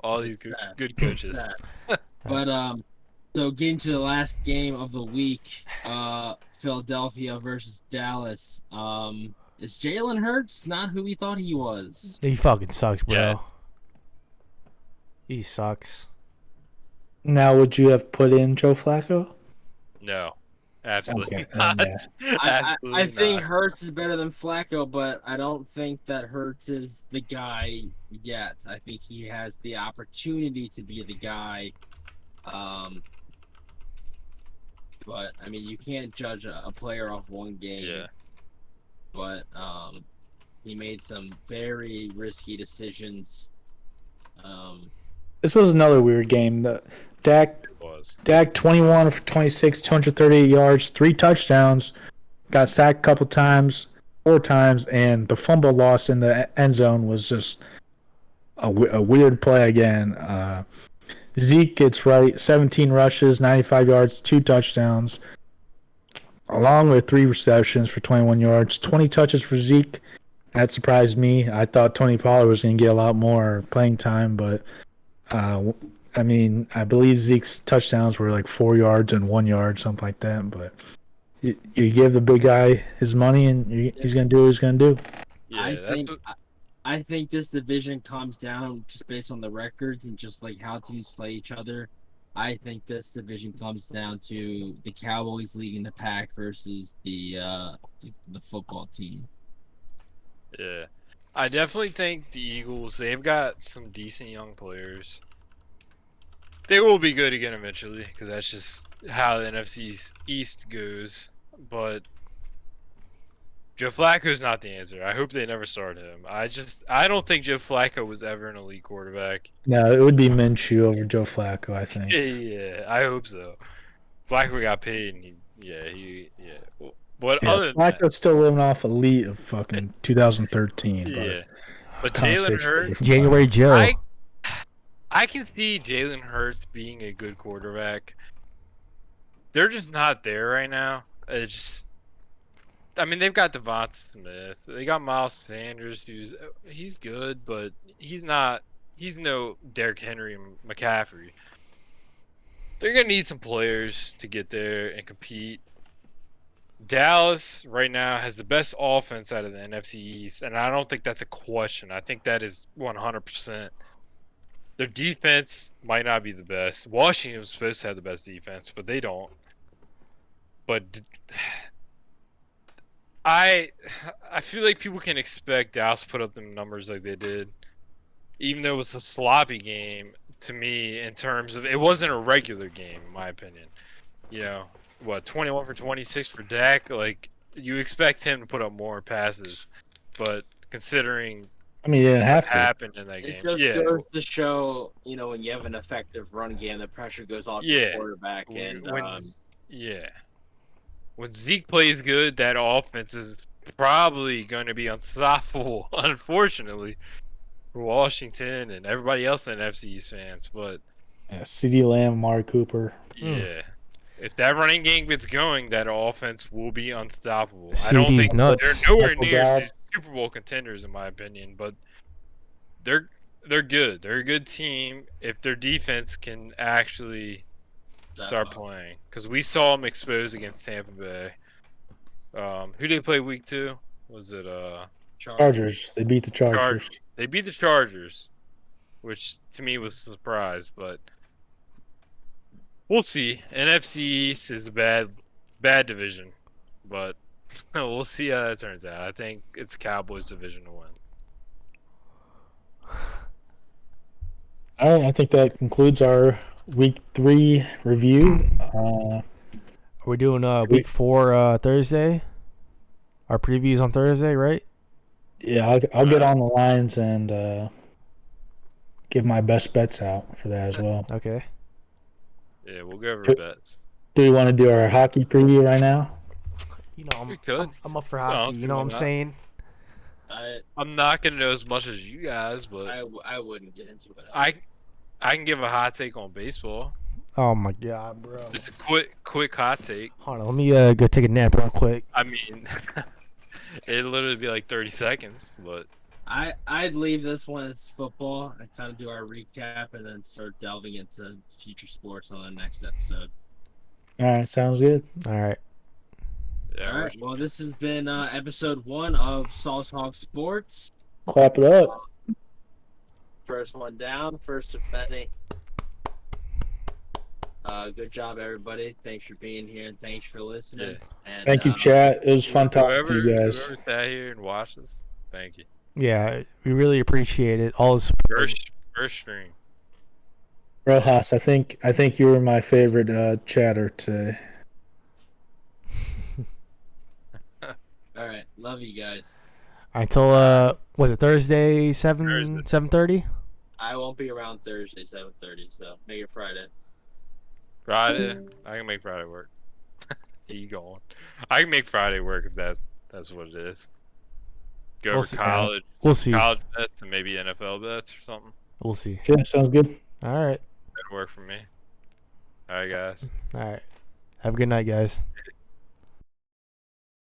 all these good coaches. But so getting to the last game of the week, Philadelphia versus Dallas. Is Jalen Hurts not who we thought he was? He fucking sucks, bro. Yeah. He sucks. Now, would you have put in Joe Flacco? No. Absolutely Okay, not. yeah. I think not. Hurts is better than Flacco, but I don't think that Hurts is the guy yet. I think he has the opportunity to be the guy. But I mean, you can't judge a player off one game. Yeah. But he made some very risky decisions. This was another weird game. Dak 21 for 26, 238 yards, 3 touchdowns, got sacked a couple times, 4 times, and the fumble lost in the end zone was just a weird play again. Zeke gets right, 17 rushes, 95 yards, 2 touchdowns, along with 3 receptions for 21 yards, 20 touches for Zeke. That surprised me. I thought Tony Pollard was going to get a lot more playing time, but I mean, I believe Zeke's touchdowns were like 4 yards and 1 yard, something like that. But you give the big guy his money, and he's going to do what he's going to do. Yeah, I think this division comes down just based on the records and just like how teams play each other. I think this division comes down to the Cowboys leading the pack versus the football team. Yeah. I definitely think the Eagles, they've got some decent young players. They will be good again eventually, because that's just how the NFC East goes. But Joe Flacco's not the answer. I hope they never start him. I don't think Joe Flacco was ever an elite quarterback. No, it would be Minshew over Joe Flacco, I think. Yeah, I hope so. Flacco got paid, and But Yeah, other than Flacco's still living off elite of fucking 2013. yeah, But but Jalen Hurts, January Joe. I can see Jalen Hurts being a good quarterback. They're just not there right now. It's just, I mean, they've got Devonte Smith. They got Miles Sanders, he's good, but he's not. He's no Derrick Henry and McCaffrey. They're gonna need some players to get there and compete. Dallas right now has the best offense out of the NFC East, and I don't think that's a question. I think that is 100%. Their defense might not be the best. Washington was supposed to have the best defense, but they don't. But I feel like people can expect Dallas to put up the numbers like they did, even though it was a sloppy game to me in terms of it wasn't a regular game, in my opinion. 21 for 26 for Dak. Like, you expect him to put up more passes, but considering I mean, he didn't have what to. happened in that It game, just goes to show, when you have an effective run game, the pressure goes off your quarterback. And when Zeke plays good, that offense is probably going to be unstoppable, unfortunately, for Washington and everybody else in NFC East fans. But Yeah, CeeDee Lamb, Amari Cooper. yeah, if that running game gets going, that offense will be unstoppable. CeeDee's I don't think nuts. they're nowhere Michael near Gallup. Super Bowl contenders, in my opinion, but they're good. They're a good team if their defense can actually start playing. Because we saw them exposed against Tampa Bay. Who did they play week 2? Was it Chargers. They beat the Chargers. They beat the Chargers, which to me was a surprise, but we'll see. NFC East is a bad division, but we'll see how that turns out. I think it's Cowboys' division to win. All right, I think that concludes our week 3 review. We're doing week 4 Thursday. Our preview's on Thursday, right? Yeah, I'll get on the lines and give my best bets out for that as well. Okay. Yeah, we'll go over bets. Do we want to do our hockey preview right now? You know, We could. I'm up for I don't hockey. see You know what why I'm not. saying? I'm not gonna know as much as you guys, but I wouldn't get into it. I can give a hot take on baseball. Oh my god, bro. It's a quick hot take. Hold on, let me go take a nap real quick. I mean, it'd literally be like 30 seconds, but I'd leave this one as football and kind of do our recap and then start delving into future sports on the next episode. All right, sounds good. All right. yeah, All right. Well, this has been episode 1 of Sauce Hog Sports. Clap it up. First one down, first of many. Good job, everybody. Thanks for being here and thanks for listening. Yeah. And, Thank you, chat. It was fun talking to you guys. Whoever sat here and watched us, thank you. Yeah, we really appreciate it. All the support. First stream. Rojas, I think you were my favorite chatter today. All right. Love you guys. Until was it Thursday 7:30? I won't be around Thursday, 7:30, so make it Friday. Friday, I can make Friday work. You going? I can make Friday work if that's what it is. Go We'll over see. college, We'll see. college bets and maybe NFL bets or something. We'll see. Yeah, sounds good. All right. That'd work for me. All right, guys. All right. Have a good night, guys.